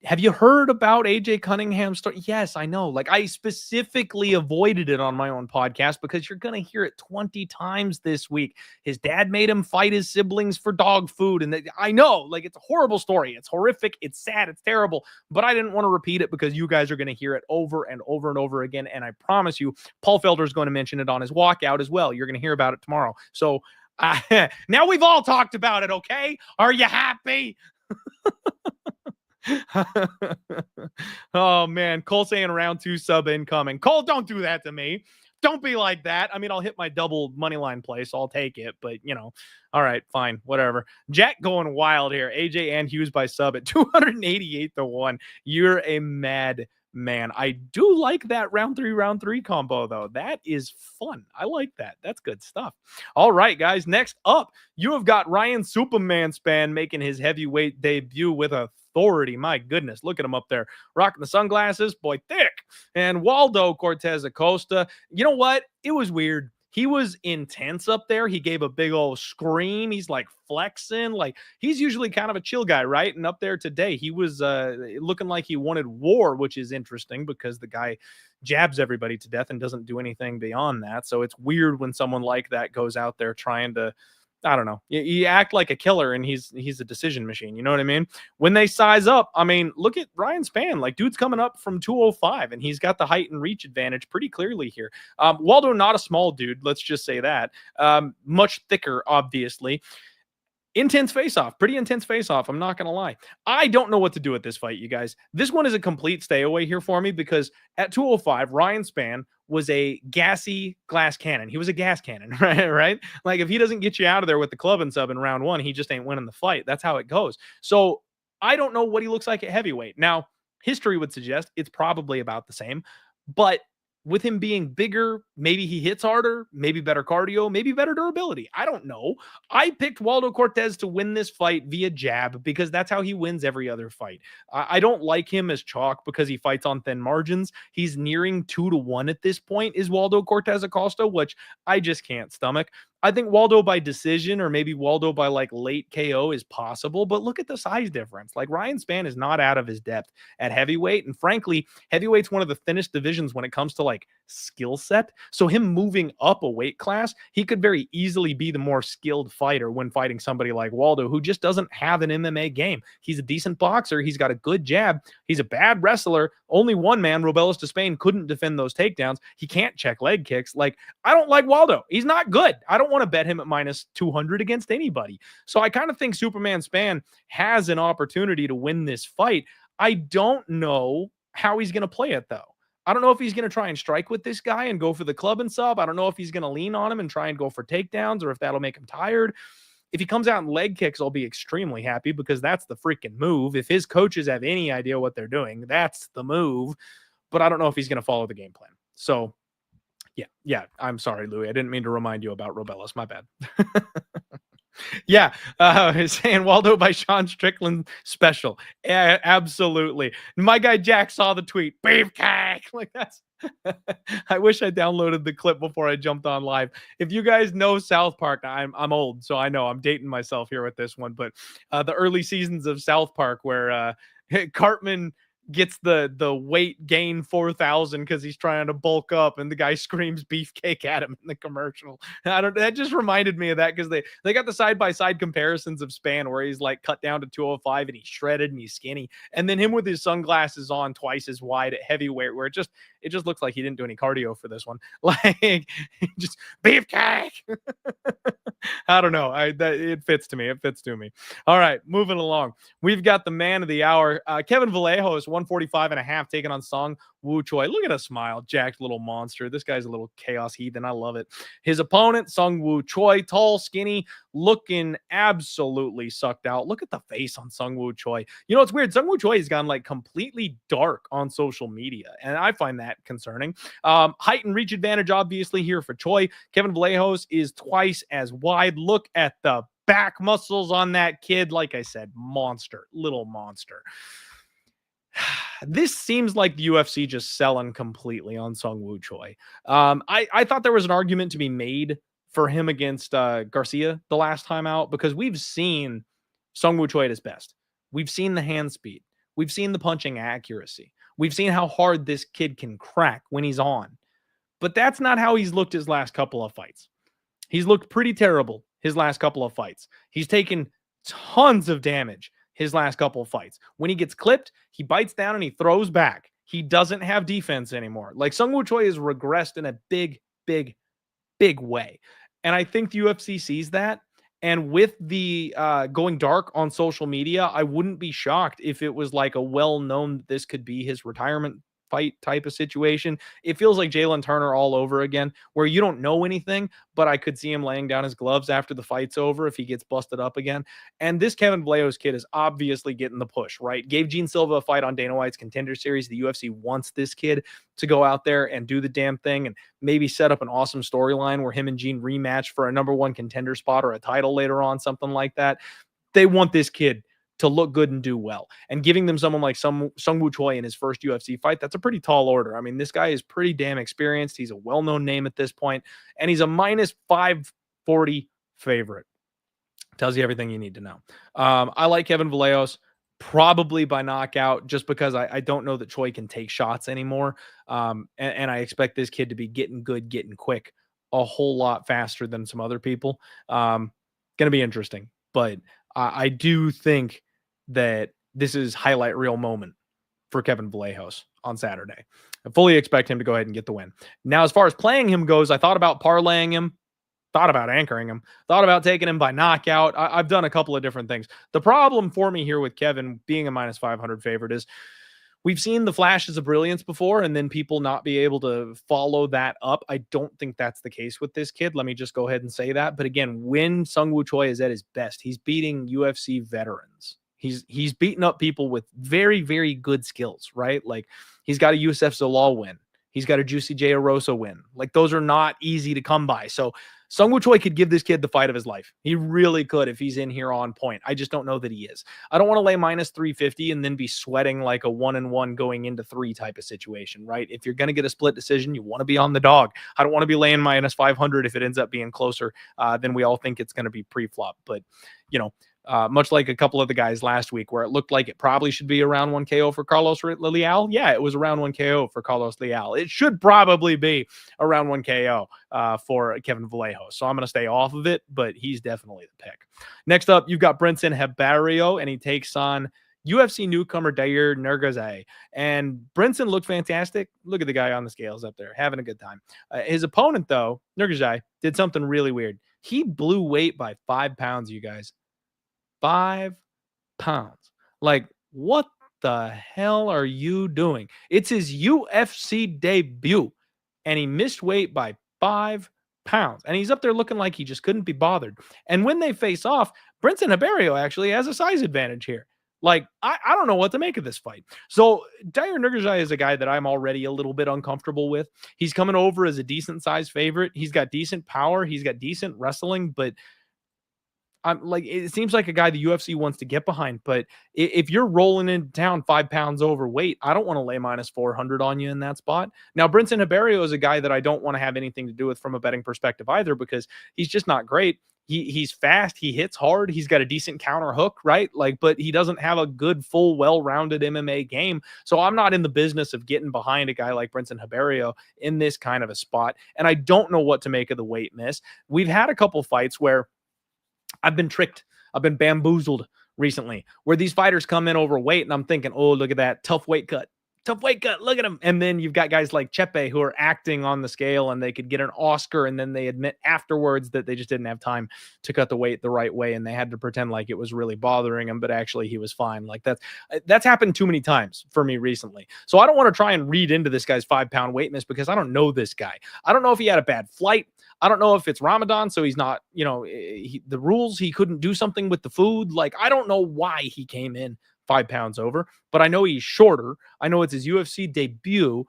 B: have you heard about AJ Cunningham's story? Yes, I know. Like, I specifically avoided it on my own podcast because you're going to hear it 20 times this week. His dad made him fight his siblings for dog food. And I know, like, it's a horrible story. It's horrific. It's sad. It's terrible. But I didn't want to repeat it because you guys are going to hear it over and over and over again. And I promise you, Paul Felder is going to mention it on his walkout as well. You're going to hear about it tomorrow. So now we've all talked about it, okay? Are you happy? Oh man, Cole saying round 2 sub incoming. Cole, don't do that to me. Don't be like that. I mean, I'll hit my double money line play, so I'll take it. But you know, all right, fine, whatever. Jack going wild here. AJ and Hughes by sub at 288-1. You're a mad man. I do like that round 3 combo though. That is fun. I like that. That's good stuff. All right, guys. Next up, you have got Ryan Superman Span making his heavyweight debut with authority. My goodness, look at him up there rocking the sunglasses, boy thick. And Waldo Cortes-Acosta. You know what? It was weird. He was intense up there. He gave a big old scream. He's like flexing. Like, he's usually kind of a chill guy, right? And up there today, he was looking like he wanted war, which is interesting because the guy jabs everybody to death and doesn't do anything beyond that. So it's weird when someone like that goes out there trying to, I don't know. You act like a killer and he's a decision machine. You know what I mean? When they size up, I mean, look at Ryan Span. Like, dude's coming up from 205 and he's got the height and reach advantage pretty clearly here. Waldo, not a small dude. Let's just say that. Much thicker, obviously. Intense face-off. Pretty intense face-off. I'm not going to lie. I don't know what to do with this fight, you guys. This one is a complete stay away here for me because at 205, Ryan Span was a gassy glass cannon. He was a gas cannon, right? Like, if he doesn't get you out of there with the club and sub in round 1, he just ain't winning the fight. That's how it goes. So I don't know what he looks like at heavyweight. Now, history would suggest it's probably about the same, but with him being bigger, maybe he hits harder, maybe better cardio, maybe better durability. I don't know. I picked Waldo Cortes to win this fight via jab because that's how he wins every other fight. I don't like him as chalk because he fights on thin margins. He's nearing 2-1 at this point, is Waldo Cortes-Acosta, which I just can't stomach. I think Waldo by decision or maybe Waldo by like late KO is possible, but look at the size difference. Like, Ryan Span is not out of his depth at heavyweight. And frankly, heavyweight's one of the thinnest divisions when it comes to like skill set. So him moving up a weight class, he could very easily be the more skilled fighter when fighting somebody like Waldo, who just doesn't have an MMA game. He's a decent boxer. He's got a good jab. He's a bad wrestler. Only one man, Robelis de Spain, couldn't defend those takedowns. He can't check leg kicks. Like, I don't like Waldo. He's not good. I don't want to bet him at minus 200 against anybody. So I kind of think Superman Span has an opportunity to win this fight. I don't know how he's going to play it, though. I don't know if he's going to try and strike with this guy and go for the club and sub. I don't know if he's going to lean on him and try and go for takedowns or if that'll make him tired. If he comes out in leg kicks, I'll be extremely happy because that's the freaking move. If his coaches have any idea what they're doing, that's the move. But I don't know if he's going to follow the game plan. So yeah. I'm sorry, Louis. I didn't mean to remind you about Robelis. My bad. Yeah, saying Waldo by Sean Strickland special. Yeah, absolutely. My guy Jack saw the tweet. Beefcake. Like, that's. I wish I downloaded the clip before I jumped on live. If you guys know South Park, I'm old, so I know I'm dating myself here with this one. But the early seasons of South Park, where Cartman gets the weight gain 4,000 because he's trying to bulk up, and the guy screams beefcake at him in the commercial. That just reminded me of that, because they got the side-by-side comparisons of Span where he's like cut down to 205 and he's shredded and he's skinny, and then him with his sunglasses on twice as wide at heavyweight, where it just looks like he didn't do any cardio for this one. Like, just beefcake. I don't know. It fits to me. It fits to me. All right, moving along. We've got the man of the hour. Kevin Vallejo is 145.5, taking on Sung Woo Choi. Look at a smile, jacked little monster. This guy's a little chaos heathen. I love it. His opponent, Sung Woo Choi, tall, skinny, looking absolutely sucked out. Look at the face on Sung Woo Choi. You know, it's weird. Sung Woo Choi has gone like completely dark on social media, and I find that concerning. Height and reach advantage, obviously, here for Choi. Kevin Vallejo's is twice as wide. Look at the back muscles on that kid. Like I said, monster, little monster. This seems like the UFC just selling completely on Sung Woo Choi. I thought there was an argument to be made for him against Garcia the last time out, because we've seen Sung Woo Choi at his best. We've seen the hand speed. We've seen the punching accuracy. We've seen how hard this kid can crack when he's on. But that's not how he's looked his last couple of fights. He's looked pretty terrible his last couple of fights. He's taken tons of damage his last couple of fights. When he gets clipped, he bites down and he throws back. He doesn't have defense anymore. Like, Sung Woo Choi has regressed in a big, big, big way. And I think the UFC sees that. And with the going dark on social media, I wouldn't be shocked if it was like a well-known, this could be his retirement fight type of situation. It feels like Jalen Turner all over again, where you don't know anything, but I could see him laying down his gloves after the fight's over if he gets busted up again. And this Kevin Vallejo's kid is obviously getting the push, right? Gave Gene Silva a fight on Dana White's Contender Series. The UFC wants this kid to go out there and do the damn thing and maybe set up an awesome storyline where him and Gene rematch for a #1 contender spot or a title later on, something like that. They want this kid to look good and do well. And giving them someone like Sung Woo Choi in his first UFC fight, that's a pretty tall order. I mean, this guy is pretty damn experienced. He's a well-known name at this point, and he's a -540 favorite. Tells you everything you need to know. I like Kevin Vallejo's probably by knockout, just because I don't know that Choi can take shots anymore. And I expect this kid to be getting good, getting quick a whole lot faster than some other people. Going to be interesting, but I do think that this is highlight reel moment for Kevin Vallejo's on Saturday. I fully expect him to go ahead and get the win. Now, as far as playing him goes, I thought about parlaying him, thought about anchoring him, thought about taking him by knockout. I've done a couple of different things. The problem for me here with Kevin being a -500 favorite is we've seen the flashes of brilliance before and then people not be able to follow that up. I don't think that's the case with this kid. Let me just go ahead and say that. But again, when Sung Woo Choi is at his best, he's beating UFC veterans. He's beating up people with very, very good skills, right? Like, he's got a Youssef Zalal win. He's got a Juicy J. Arosa win. Like, those are not easy to come by. So Sung Woo Choi could give this kid the fight of his life. He really could if he's in here on point. I just don't know that he is. I don't want to lay -350 and then be sweating like a 1-1 going into 3 type of situation, right? If you're going to get a split decision, you want to be on the dog. I don't want to be laying -500 if it ends up being closer than we all think it's going to be pre-flop. But, you know, much like a couple of the guys last week where it looked like it probably should be around 1 KO for Carlos Leal. Yeah, it was around 1 KO for Carlos Leal. It should probably be around 1 KO for Kevin Vallejo. So I'm going to stay off of it, but he's definitely the pick. Next up, you've got Brinson Habio, and he takes on UFC newcomer DIEHARD Nunes. And Brinson looked fantastic. Look at the guy on the scales up there, having a good time. His opponent, though, Nunes, did something really weird. He blew weight by 5 pounds, you guys. 5 pounds. Like, what the hell are you doing? It's his UFC debut, and he missed weight by 5 pounds. And he's up there looking like he just couldn't be bothered. And when they face off, Brinson Habio actually has a size advantage here. Like, I don't know what to make of this fight. So DIEHARD Nunes is a guy that I'm already a little bit uncomfortable with. He's coming over as a decent size favorite. He's got decent power. He's got decent wrestling, but I'm like, it seems like a guy the UFC wants to get behind, but if you're rolling into town 5 pounds overweight, I don't want to lay -400 on you in that spot. Now, Brinson Habio is a guy that I don't want to have anything to do with from a betting perspective either, because he's just not great. He's fast, he hits hard, he's got a decent counter hook, right? Like, but he doesn't have a good, full, well-rounded MMA game. So I'm not in the business of getting behind a guy like Brinson Habio in this kind of a spot. And I don't know what to make of the weight miss. We've had a couple fights where I've been tricked. I've been bamboozled recently, where these fighters come in overweight and I'm thinking, oh, look at that tough weight cut. Tough weight cut. Look at him. And then you've got guys like Chepe who are acting on the scale and they could get an Oscar. And then they admit afterwards that they just didn't have time to cut the weight the right way. And they had to pretend like it was really bothering him, but actually he was fine. Like that's happened too many times for me recently. So I don't want to try and read into this guy's 5-pound weight miss because I don't know this guy. I don't know if he had a bad flight. I don't know if it's Ramadan, so he's not, the rules, he couldn't do something with the food. Like, I don't know why he came in 5 pounds over, but I know he's shorter. I know it's his UFC debut.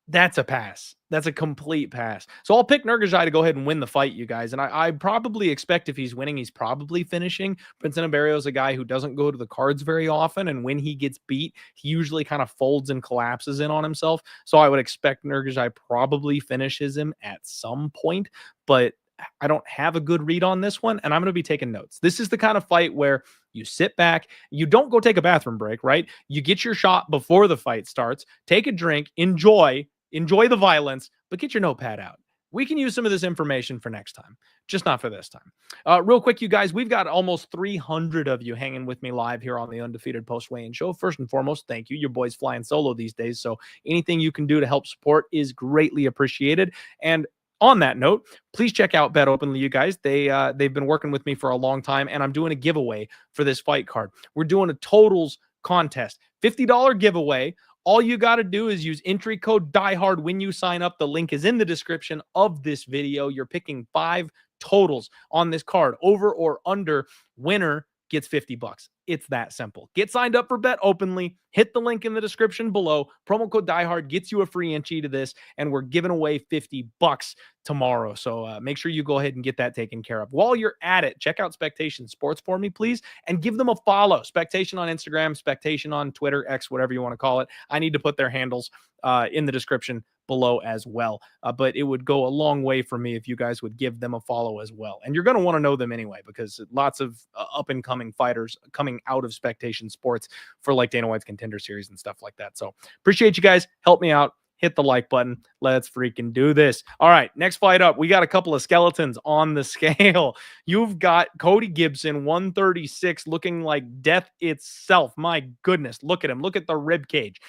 B: That's a pass. That's a complete pass. So I'll pick Nurgajai to go ahead and win the fight, you guys. And I probably expect if he's winning, he's probably finishing. Brinson Habio is a guy who doesn't go to the cards very often. And when he gets beat, he usually kind of folds and collapses in on himself. So I would expect Nurgajai probably finishes him at some point. But I don't have a good read on this one, and I'm going to be taking notes. This is the kind of fight where you sit back, you don't go take a bathroom break, right? You get your shot before the fight starts, take a drink, enjoy the violence, but get your notepad out. We can use some of this information for next time, just not for this time. Real quick, you guys, we've got almost 300 of you hanging with me live here on the Undefeated Post Weigh-In Show. First and foremost, thank you. Your boy's flying solo these days, so anything you can do to help support is greatly appreciated. And on that note, please check out Bet Openly, you guys. They've been working with me for a long time, and I'm doing a giveaway for this fight card. We're doing a totals contest, $50 giveaway. All you got to do is use entry code DIEHARD when you sign up. The link is in the description of this video. You're picking 5 totals on this card, over or under. Winner gets $50. It's that simple. Get signed up for Bet Openly. Hit the link in the description below. Promo code DIEHARD gets you a free entry to this, and we're giving away $50 tomorrow. So make sure you go ahead and get that taken care of. While you're at it, check out Spectation Sports for me, please, and give them a follow. Spectation on Instagram, Spectation on Twitter, X, whatever you want to call it. I need to put their handles in the description below as well. But it would go a long way for me if you guys would give them a follow as well. And you're going to want to know them anyway, because lots of up-and-coming fighters coming out of Spectation Sports for like Dana White's Contender Series and stuff like that. So appreciate you guys. Help me out. Hit the like button. Let's freaking do this. All right, next fight up. We got a couple of skeletons on the scale. You've got Cody Gibson, 136, looking like death itself. My goodness, look at him. Look at the rib cage.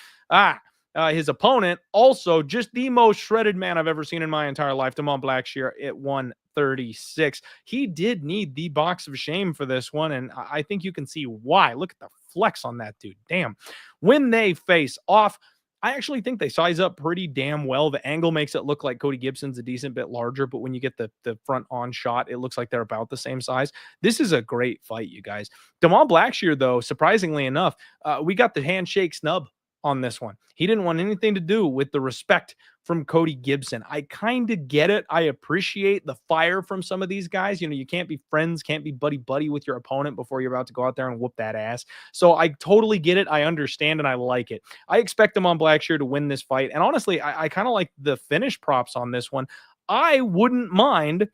B: His opponent, also just the most shredded man I've ever seen in my entire life, Damon Blackshear at 136. He did need the box of shame for this one, and I think you can see why. Look at the flex on that dude. Damn. When they face off, I actually think they size up pretty damn well. The angle makes it look like Cody Gibson's a decent bit larger, but when you get the front on shot, it looks like they're about the same size. This is a great fight, you guys. Damon Blackshear, though, surprisingly enough, we got the handshake snub on this one. He didn't want anything to do with the respect from Cody Gibson. I kind of get it. I appreciate the fire from some of these guys. You know, you can't be friends, can't be buddy-buddy with your opponent before you're about to go out there and whoop that ass. So I totally get it. I understand, and I like it. I expect him on Blackshear to win this fight. And honestly, I kind of like the finish props on this one. I wouldn't mind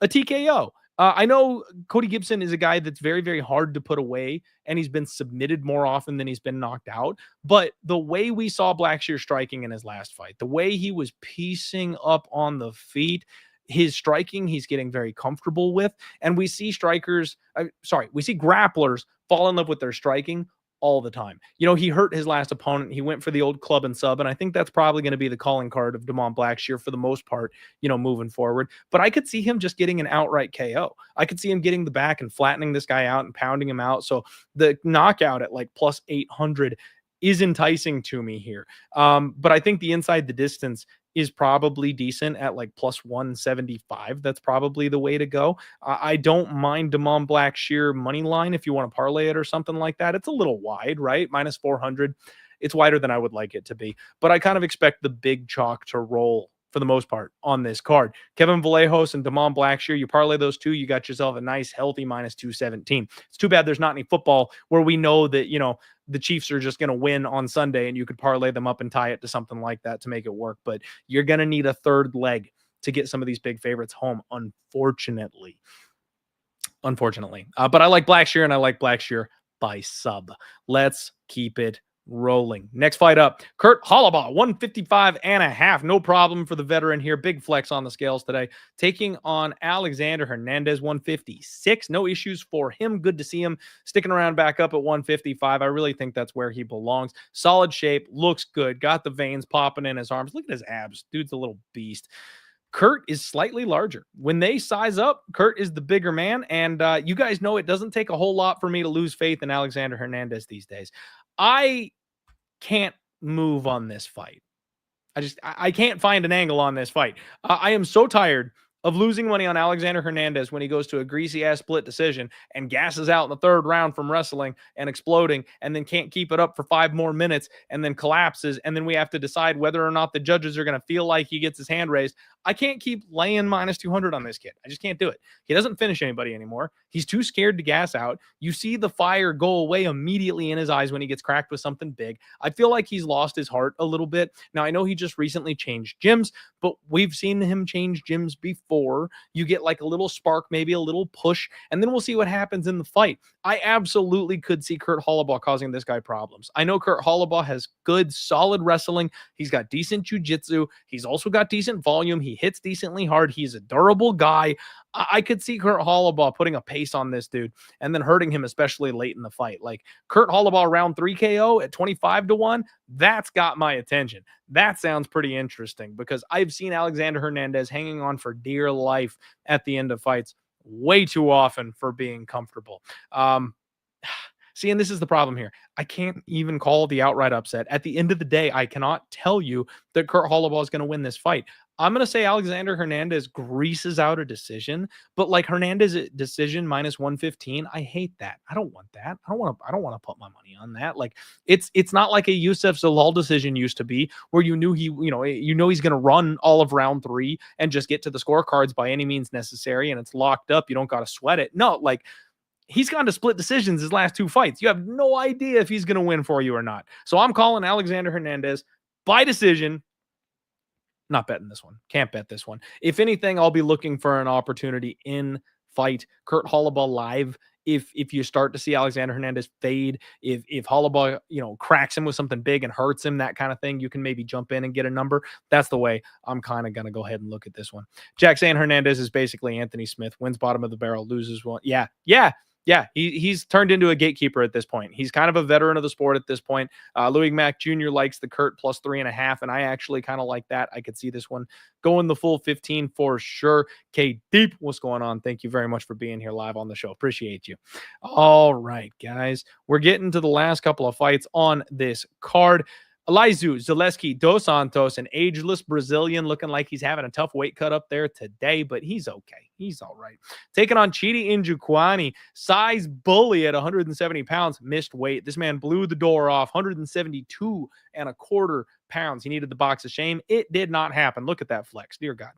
B: a TKO. I know Cody Gibson is a guy that's very, very hard to put away, and he's been submitted more often than he's been knocked out. But the way we saw Blackshear striking in his last fight, the way he was piecing up on the feet, his striking, he's getting very comfortable with. And we see we see grapplers fall in love with their striking all the time. You know, he hurt his last opponent. He went for the old club and sub, and I think that's probably going to be the calling card of Damon Blackshear for the most part, you know, moving forward. But I could see him just getting an outright KO. I could see him getting the back and flattening this guy out and pounding him out. So the knockout at like plus 800 is enticing to me here. But I think the inside the distance is probably decent at like plus 175. That's probably the way to go. I don't mind Damon Blackshear money line if you want to parlay it or something like that. It's a little wide, right? Minus 400. It's wider than I would like it to be. But I kind of expect the big chalk to roll for the most part on this card. Kevin Vallejo and Damon Blackshear, you parlay those two, you got yourself a nice, healthy minus 217. It's too bad there's not any football where we know that, you know, the Chiefs are just going to win on Sunday and you could parlay them up and tie it to something like that to make it work. But you're going to need a third leg to get some of these big favorites home, unfortunately. unfortunately. But I like Black Shear, and I like Black Shear by sub. Let's keep it rolling. Next fight up, Kurt Halla, 155.5. No problem for the veteran here. Big flex on the scales today. Taking on Alexander Hernandez, 156. No issues for him. Good to see him sticking around back up at 155. I really think that's where he belongs. Solid shape, looks good. Got the veins popping in his arms. Look at his abs. Dude's a little beast. Kurt is slightly larger. When they size up, Kurt is the bigger man. And you guys know it doesn't take a whole lot for me to lose faith in Alexander Hernandez these days. I can't move on this fight. I can't find an angle on this fight. I am so tired of losing money on Alexander Hernandez when he goes to a greasy-ass split decision and gasses out in the third round from wrestling and exploding and then can't keep it up for 5 more minutes and then collapses, and then we have to decide whether or not the judges are going to feel like he gets his hand raised. I can't keep laying minus 200 on this kid. I just can't do it. He doesn't finish anybody anymore. He's too scared to gas out. You see the fire go away immediately in his eyes when he gets cracked with something big. I feel like he's lost his heart a little bit. Now, I know he just recently changed gyms, but we've seen him change gyms before. You get like a little spark, maybe a little push, and then we'll see what happens in the fight. I absolutely could see Kurt Halla causing this guy problems. I know Kurt Halla has good, solid wrestling. He's got decent jiu-jitsu. He's also got decent volume. He hits decently hard. He's a durable guy. I could see Kurt Halla putting a pace on this dude and then hurting him, especially late in the fight. Like Kurt Halla round 3 KO at 25-1. That's got my attention. That sounds pretty interesting because I've seen Alexander Hernandez hanging on for dear life at the end of fights way too often for being comfortable. See, and this is the problem here. I can't even call the outright upset. At the end of the day, I cannot tell you that Kurt Halla is going to win this fight. I'm going to say Alexander Hernandez greases out a decision, but like Hernandez decision minus 115, I hate that. I don't want that. I don't want to put my money on that. Like it's not like a Youssef Zalal decision used to be where you knew he's going to run all of round 3 and just get to the scorecards by any means necessary. And it's locked up. You don't got to sweat it. No, like he's gone to split decisions his last 2 fights. You have no idea if he's going to win for you or not. So I'm calling Alexander Hernandez by decision. Not betting this one. Can't bet this one. If anything, I'll be looking for an opportunity in fight. Kurt Halla live. If you start to see Alexander Hernandez fade, if Halla, cracks him with something big and hurts him, that kind of thing, you can maybe jump in and get a number. That's the way I'm kind of going to go ahead and look at this one. Jack saying Hernandez is basically Anthony Smith. Wins bottom of the barrel, loses one. Yeah, he's turned into a gatekeeper at this point. He's kind of a veteran of the sport at this point. Louis Mack Jr. likes the Kurt plus 3.5, and I actually kind of like that. I could see this one going the full 15 for sure. K Deep, what's going on? Thank you very much for being here live on the show. Appreciate you. All right, guys. We're getting to the last couple of fights on this card. Elizeu Zaleski dos Santos, an ageless Brazilian, looking like he's having a tough weight cut up there today, but he's okay. He's all right. Taking on Chidi Injani, size bully at 170 pounds, missed weight. This man blew the door off, 172.25 pounds. He needed the box of shame. It did not happen. Look at that flex. Dear God.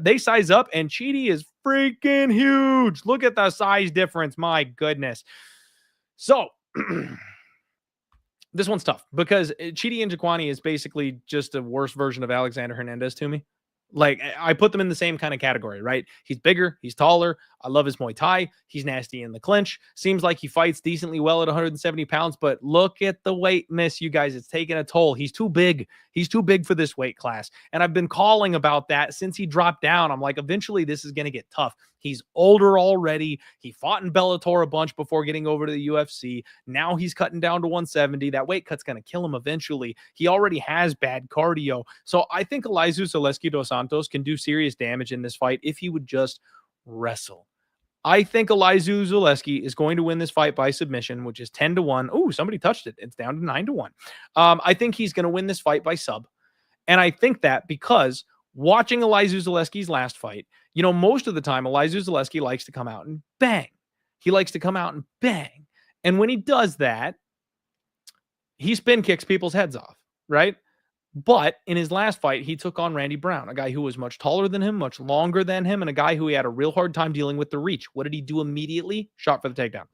B: They size up, and Chidi is freaking huge. Look at the size difference. My goodness. So... this one's tough because Chidi Injani is basically just a worse version of Alexander Hernandez to me. Like, I put them in the same kind of category, right? He's bigger. He's taller. I love his Muay Thai. He's nasty in the clinch. Seems like he fights decently well at 170 pounds, but look at the weight miss, you guys. It's taking a toll. He's too big. He's too big for this weight class. And I've been calling about that since he dropped down. I'm like, eventually this is going to get tough. He's older already. He fought in Bellator a bunch before getting over to the UFC. Now he's cutting down to 170. That weight cut's going to kill him eventually. He already has bad cardio. So I think Elizeu Zaleski dos Santos can do serious damage in this fight if he would just wrestle. I think Elizeu Zaleski is going to win this fight by submission, which is 10-1. Oh, somebody touched it. It's down to 9-1. I think he's going to win this fight by sub. And I think that because watching Elizeu Zaleski's last fight, most of the time, Elizeu Zaleski likes to come out and bang. He likes to come out and bang. And when he does that, he spin kicks people's heads off, right? But in his last fight, he took on Randy Brown, a guy who was much taller than him, much longer than him, and a guy who he had a real hard time dealing with the reach. What did he do immediately? Shot for the takedown.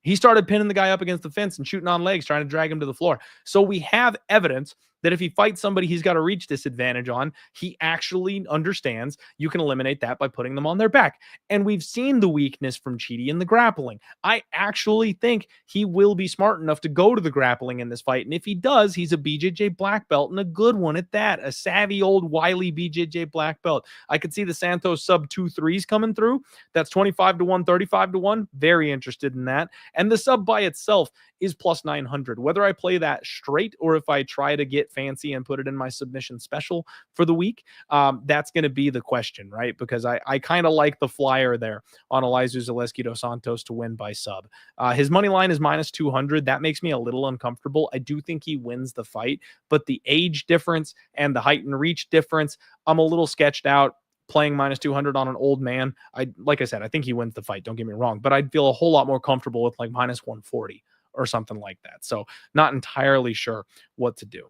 B: He started pinning the guy up against the fence and shooting on legs, trying to drag him to the floor. So we have evidence that if he fights somebody he's got a reach disadvantage on, he actually understands you can eliminate that by putting them on their back. And we've seen the weakness from Chidi in the grappling. I actually think he will be smart enough to go to the grappling in this fight. And if he does, he's a BJJ black belt, and a good one at that. A savvy old wily BJJ black belt. I could see the Santos sub 2-3s coming through. That's 25 to 1, 35 to 1. Very interested in that. And the sub by itself is plus 900. Whether I play that straight or if I try to get fancy and put it in my submission special for the week, that's going to be the question, right? Because I kind of like the flyer there on Elizeu Zaleski dos Santos to win by sub. His money line is minus 200. That makes me a little uncomfortable. I do think he wins the fight, but the age difference and the height and reach difference, I'm a little sketched out. Playing minus 200 on an old man. Like I said, I think he wins the fight. Don't get me wrong, but I'd feel a whole lot more comfortable with like minus 140 or something like that. So not entirely sure what to do.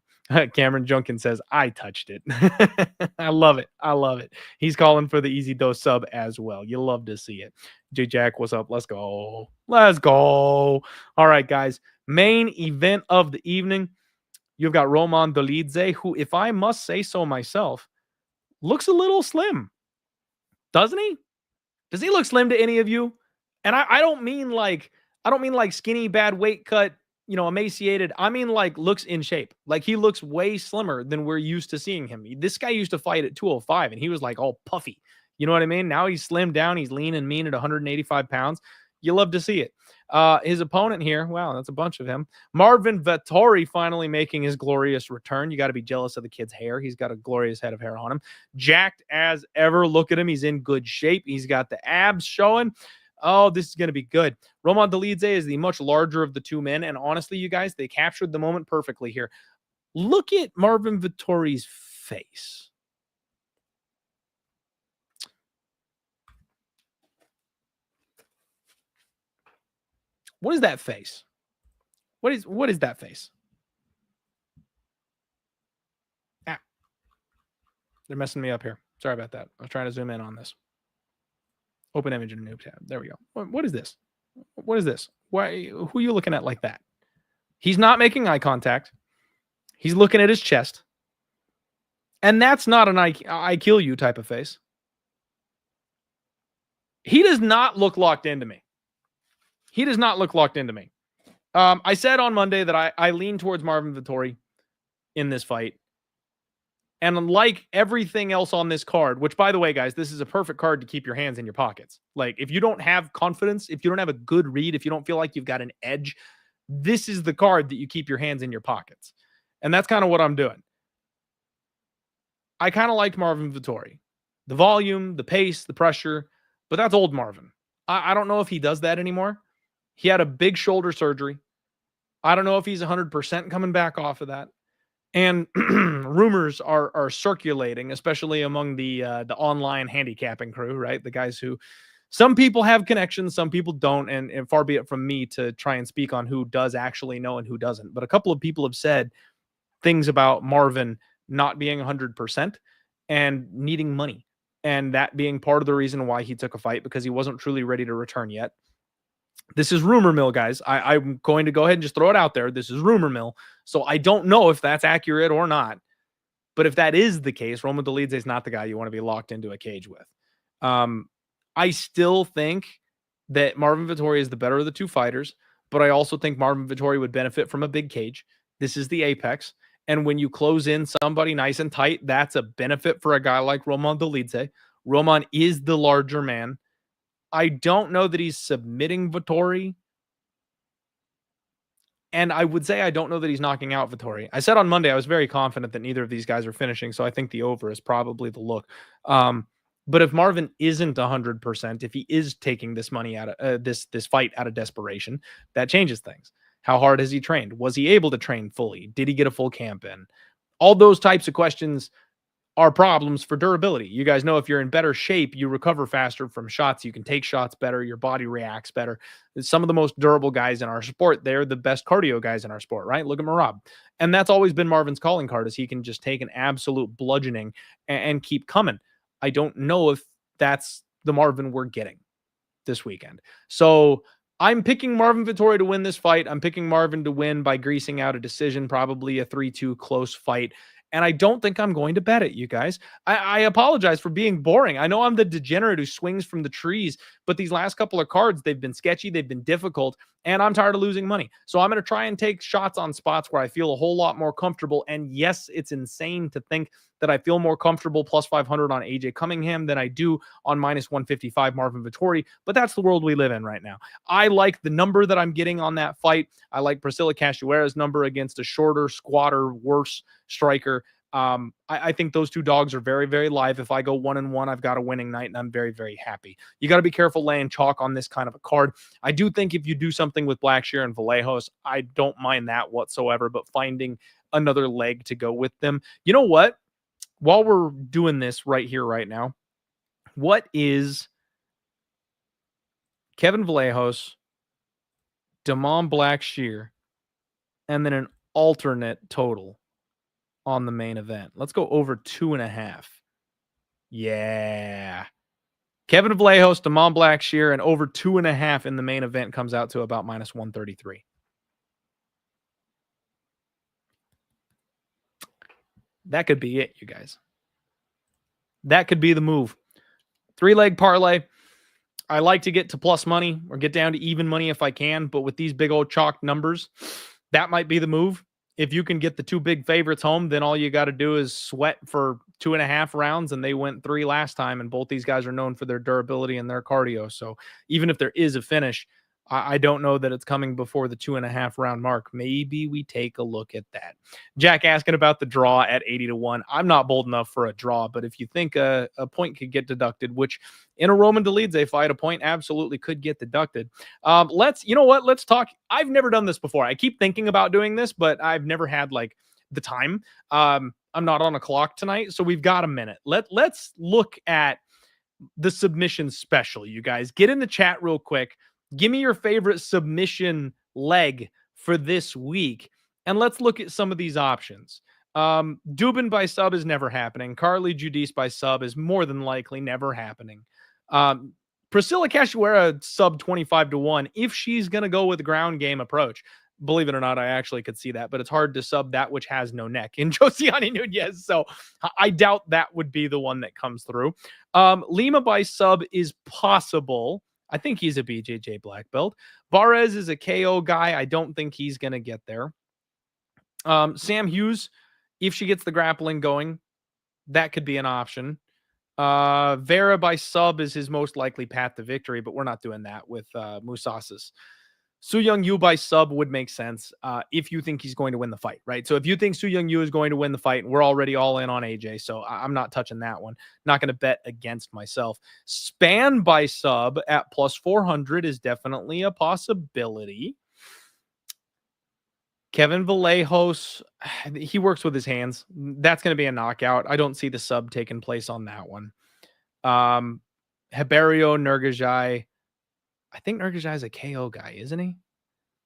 B: Cameron Junkin says, I touched it. I love it. I love it. He's calling for the easy dose sub as well. You love to see it. J Jack, what's up? Let's go. Let's go. All right, guys. Main event of the evening. You've got Roman Dolidze, who, if I must say so myself, looks a little slim. Doesn't he? Does he look slim to any of you? And I don't mean like skinny, bad weight cut, emaciated. I mean like looks in shape. Like he looks way slimmer than we're used to seeing him. This guy used to fight at 205 and he was like all puffy. You know what I mean? Now he's slimmed down. He's lean and mean at 185 pounds. You love to see it. His opponent here, wow, that's a bunch of him. Marvin Vettori finally making his glorious return. You got to be jealous of the kid's hair. He's got a glorious head of hair on him. Jacked as ever. Look at him. He's in good shape. He's got the abs showing. Oh, this is going to be good. Roman Dolidze is the much larger of the two men. And honestly, you guys, they captured the moment perfectly here. Look at Marvin Vettori's face. What is that face? What is that face? Ah. They're messing me up here. Sorry about that. I was trying to zoom in on this. Open image in a new tab. There we go. What is this? What is this? Why? Who are you looking at like that? He's not making eye contact. He's looking at his chest. And that's not an I kill you type of face. He does not look locked into me. He does not look locked into me. I said on Monday that I lean towards Marvin Vettori in this fight. And like everything else on this card, which, by the way, guys, this is a perfect card to keep your hands in your pockets. Like, if you don't have confidence, if you don't have a good read, if you don't feel like you've got an edge, this is the card that you keep your hands in your pockets. And that's kind of what I'm doing. I kind of liked Marvin Vettori. The volume, the pace, the pressure, but that's old Marvin. I don't know if he does that anymore. He had a big shoulder surgery. I don't know if he's 100% coming back off of that. And rumors are circulating, especially among the online handicapping crew, right? The guys who, some people have connections, some people don't, and far be it from me to try and speak on who does actually know and who doesn't. But a couple of people have said things about Marvin not being 100% and needing money, and that being part of the reason why he took a fight, because he wasn't truly ready to return yet. This is rumor mill, guys. I'm going to go ahead and just throw it out there. This is rumor mill. So I don't know if that's accurate or not. But if that is the case, Roman Dolidze is not the guy you want to be locked into a cage with. I still think that Marvin Vettori is the better of the two fighters, but I also think Marvin Vettori would benefit from a big cage. This is the apex. And when you close in somebody nice and tight, that's a benefit for a guy like Roman Dolidze. Roman is the larger man. I don't know that he's submitting Vettori. And I would say I don't know that he's knocking out Vettori. I said on Monday I was very confident that neither of these guys are finishing, so I think the over is probably the look. But if Marvin isn't 100%, if he is taking this money out of this fight out of desperation, that changes things. How hard has he trained? Was he able to train fully? Did he get a full camp in? All those types of questions are problems for durability. You guys know if you're in better shape, you recover faster from shots. You can take shots better. Your body reacts better. Some of the most durable guys in our sport, they're the best cardio guys in our sport, right? Look at Merab. And that's always been Marvin's calling card, is he can just take an absolute bludgeoning and keep coming. I don't know if that's the Marvin we're getting this weekend. So I'm picking Marvin Vettori to win this fight. I'm picking Marvin to win by greasing out a decision, probably a 3-2 close fight. And I don't think I'm going to bet it, you guys. I apologize for being boring. I know I'm the degenerate who swings from the trees, but these last couple of cards, they've been sketchy, they've been difficult, and I'm tired of losing money. So I'm going to try and take shots on spots where I feel a whole lot more comfortable. And yes, it's insane to think that I feel more comfortable plus 500 on AJ Cunningham than I do on minus 155 Marvin Vettori, but that's the world we live in right now. I like the number that I'm getting on that fight. I like Priscilla Cachoeira's number against a shorter, squatter, worse striker. I think those two dogs are very, very live. If I go 1-1, I've got a winning night, and I'm very, very happy. You got to be careful laying chalk on this kind of a card. I do think if you do something with Black Shear and Vallejos, I don't mind that whatsoever, but finding another leg to go with them. You know what? While we're doing this right here, right now, what is Kevin Vallejos, Damon Black Shear, and then an alternate total on the main event? Let's go over 2.5. Yeah. Kevin Vallejos, Damon Black Shear, and over 2.5 in the main event comes out to about minus 133. That could be it, you guys. That could be the move. 3-leg parlay. I like to get to plus money or get down to even money if I can, but with these big old chalk numbers, that might be the move. If you can get the two big favorites home, then all you got to do is sweat for 2.5 rounds, and they went 3 last time, and both these guys are known for their durability and their cardio. So even if there is a finish, I don't know that it's coming before the 2.5 round mark. Maybe we take a look at that. Jack asking about the draw at 80-1. I'm not bold enough for a draw, but if you think a point could get deducted, which in a Roman Dolidze fight, a point absolutely could get deducted. You know what? Let's talk. I've never done this before. I keep thinking about doing this, but I've never had like the time. I'm not on a clock tonight, so we've got a minute. Let's look at the submission special, you guys. Get in the chat real quick. Give me your favorite submission leg for this week, and let's look at some of these options. Dubin by sub is never happening. Carly Judice by sub is more than likely never happening. Priscilla Cachoeira sub 25-1 if she's going to go with the ground game approach. Believe it or not, I actually could see that, but it's hard to sub that which has no neck in Josiane Nunes. So I doubt that would be the one that comes through. Lima by sub is possible. I think he's a BJJ black belt. Barz is a KO guy. I don't think he's going to get there. Sam Hughes, if she gets the grappling going, that could be an option. Vera by sub is his most likely path to victory, but we're not doing that with Musas. Su Young Yu by sub would make sense if you think he's going to win the fight, right? So if you think Su Young Yu is going to win the fight, we're already all in on AJ, so I'm not touching that one. Not going to bet against myself. Span by sub at plus 400 is definitely a possibility. Kevin Vallejos, he works with his hands. That's going to be a knockout. I don't see the sub taking place on that one. Habio, Nurgajai. I think Nurgajai is a KO guy, isn't he?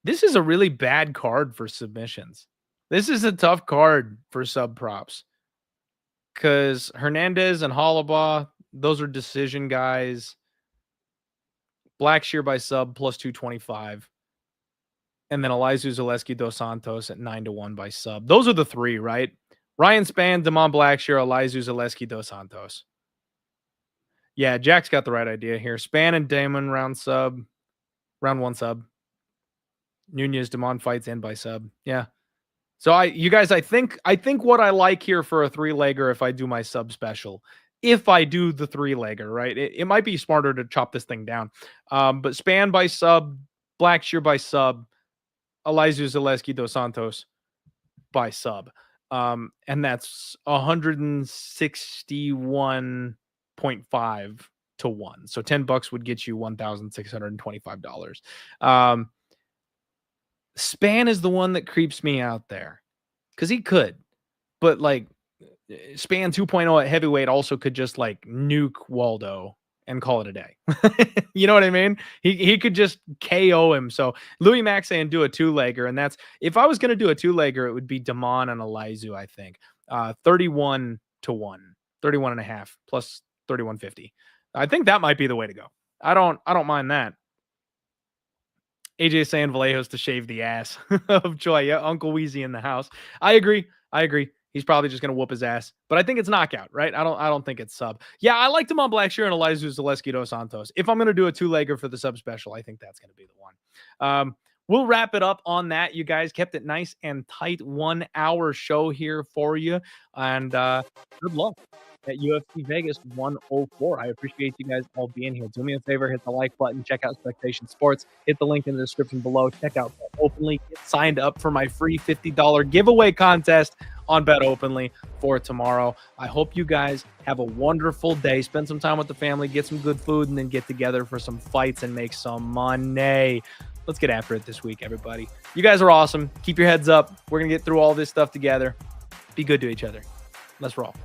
B: This is a really bad card for submissions. This is a tough card for sub props. Because Hernandez and Halla, those are decision guys. Black Shear by sub plus 225. And then Elizeu Zaleski dos Santos at 9-1 by sub. Those are the three, right? Ryan Spann, Damon Black Shear, Elizeu Zaleski dos Santos. Yeah, Jack's got the right idea here. Spann and Damon round one sub. Nunes Damon fights in by sub. Yeah. So you guys, I think what I like here for a 3-legger, if I do my sub special, if I do the 3-legger, right? It might be smarter to chop this thing down. But Spann by sub, Black Shear by sub, Elizeu Zaleski dos Santos by sub. And that's 161.5 to 1. So $10 would get you $1,625. Spann is the one that creeps me out there because he could, but like Spann 2.0 at heavyweight also could just like nuke Waldo and call it a day. You know what I mean? He could just KO him. So Louis Max saying do a 2-legger, and that's if I was going to do a 2-legger, it would be Damon and Elizeu, I think. 31-1, 31.5 plus 31.50. I think that might be the way to go. I don't mind that. AJ saying Vallejo's to shave the ass of Choy. Yeah, Uncle Wheezy in the house. I agree. He's probably just gonna whoop his ass, but I think it's knockout, right? I don't think it's sub. Yeah, I liked him on Black Shear and Elizu Zaleski dos Santos. If I'm gonna do a 2-legger for the sub special, I think that's gonna be the one. We'll wrap it up on that. You guys kept it nice and tight. 1 hour show here for you, and good luck at UFC Vegas 104. I appreciate you guys all being here. Do me a favor, hit the like button, check out Spectation Sports, hit the link in the description below, check out Bet Openly, get signed up for my free $50 giveaway contest on Bet Openly for tomorrow. I hope you guys have a wonderful day. Spend some time with the family, get some good food, and then get together for some fights and make some money. Let's get after it this week, everybody. You guys are awesome. Keep your heads up. We're going to get through all this stuff together. Be good to each other. Let's roll.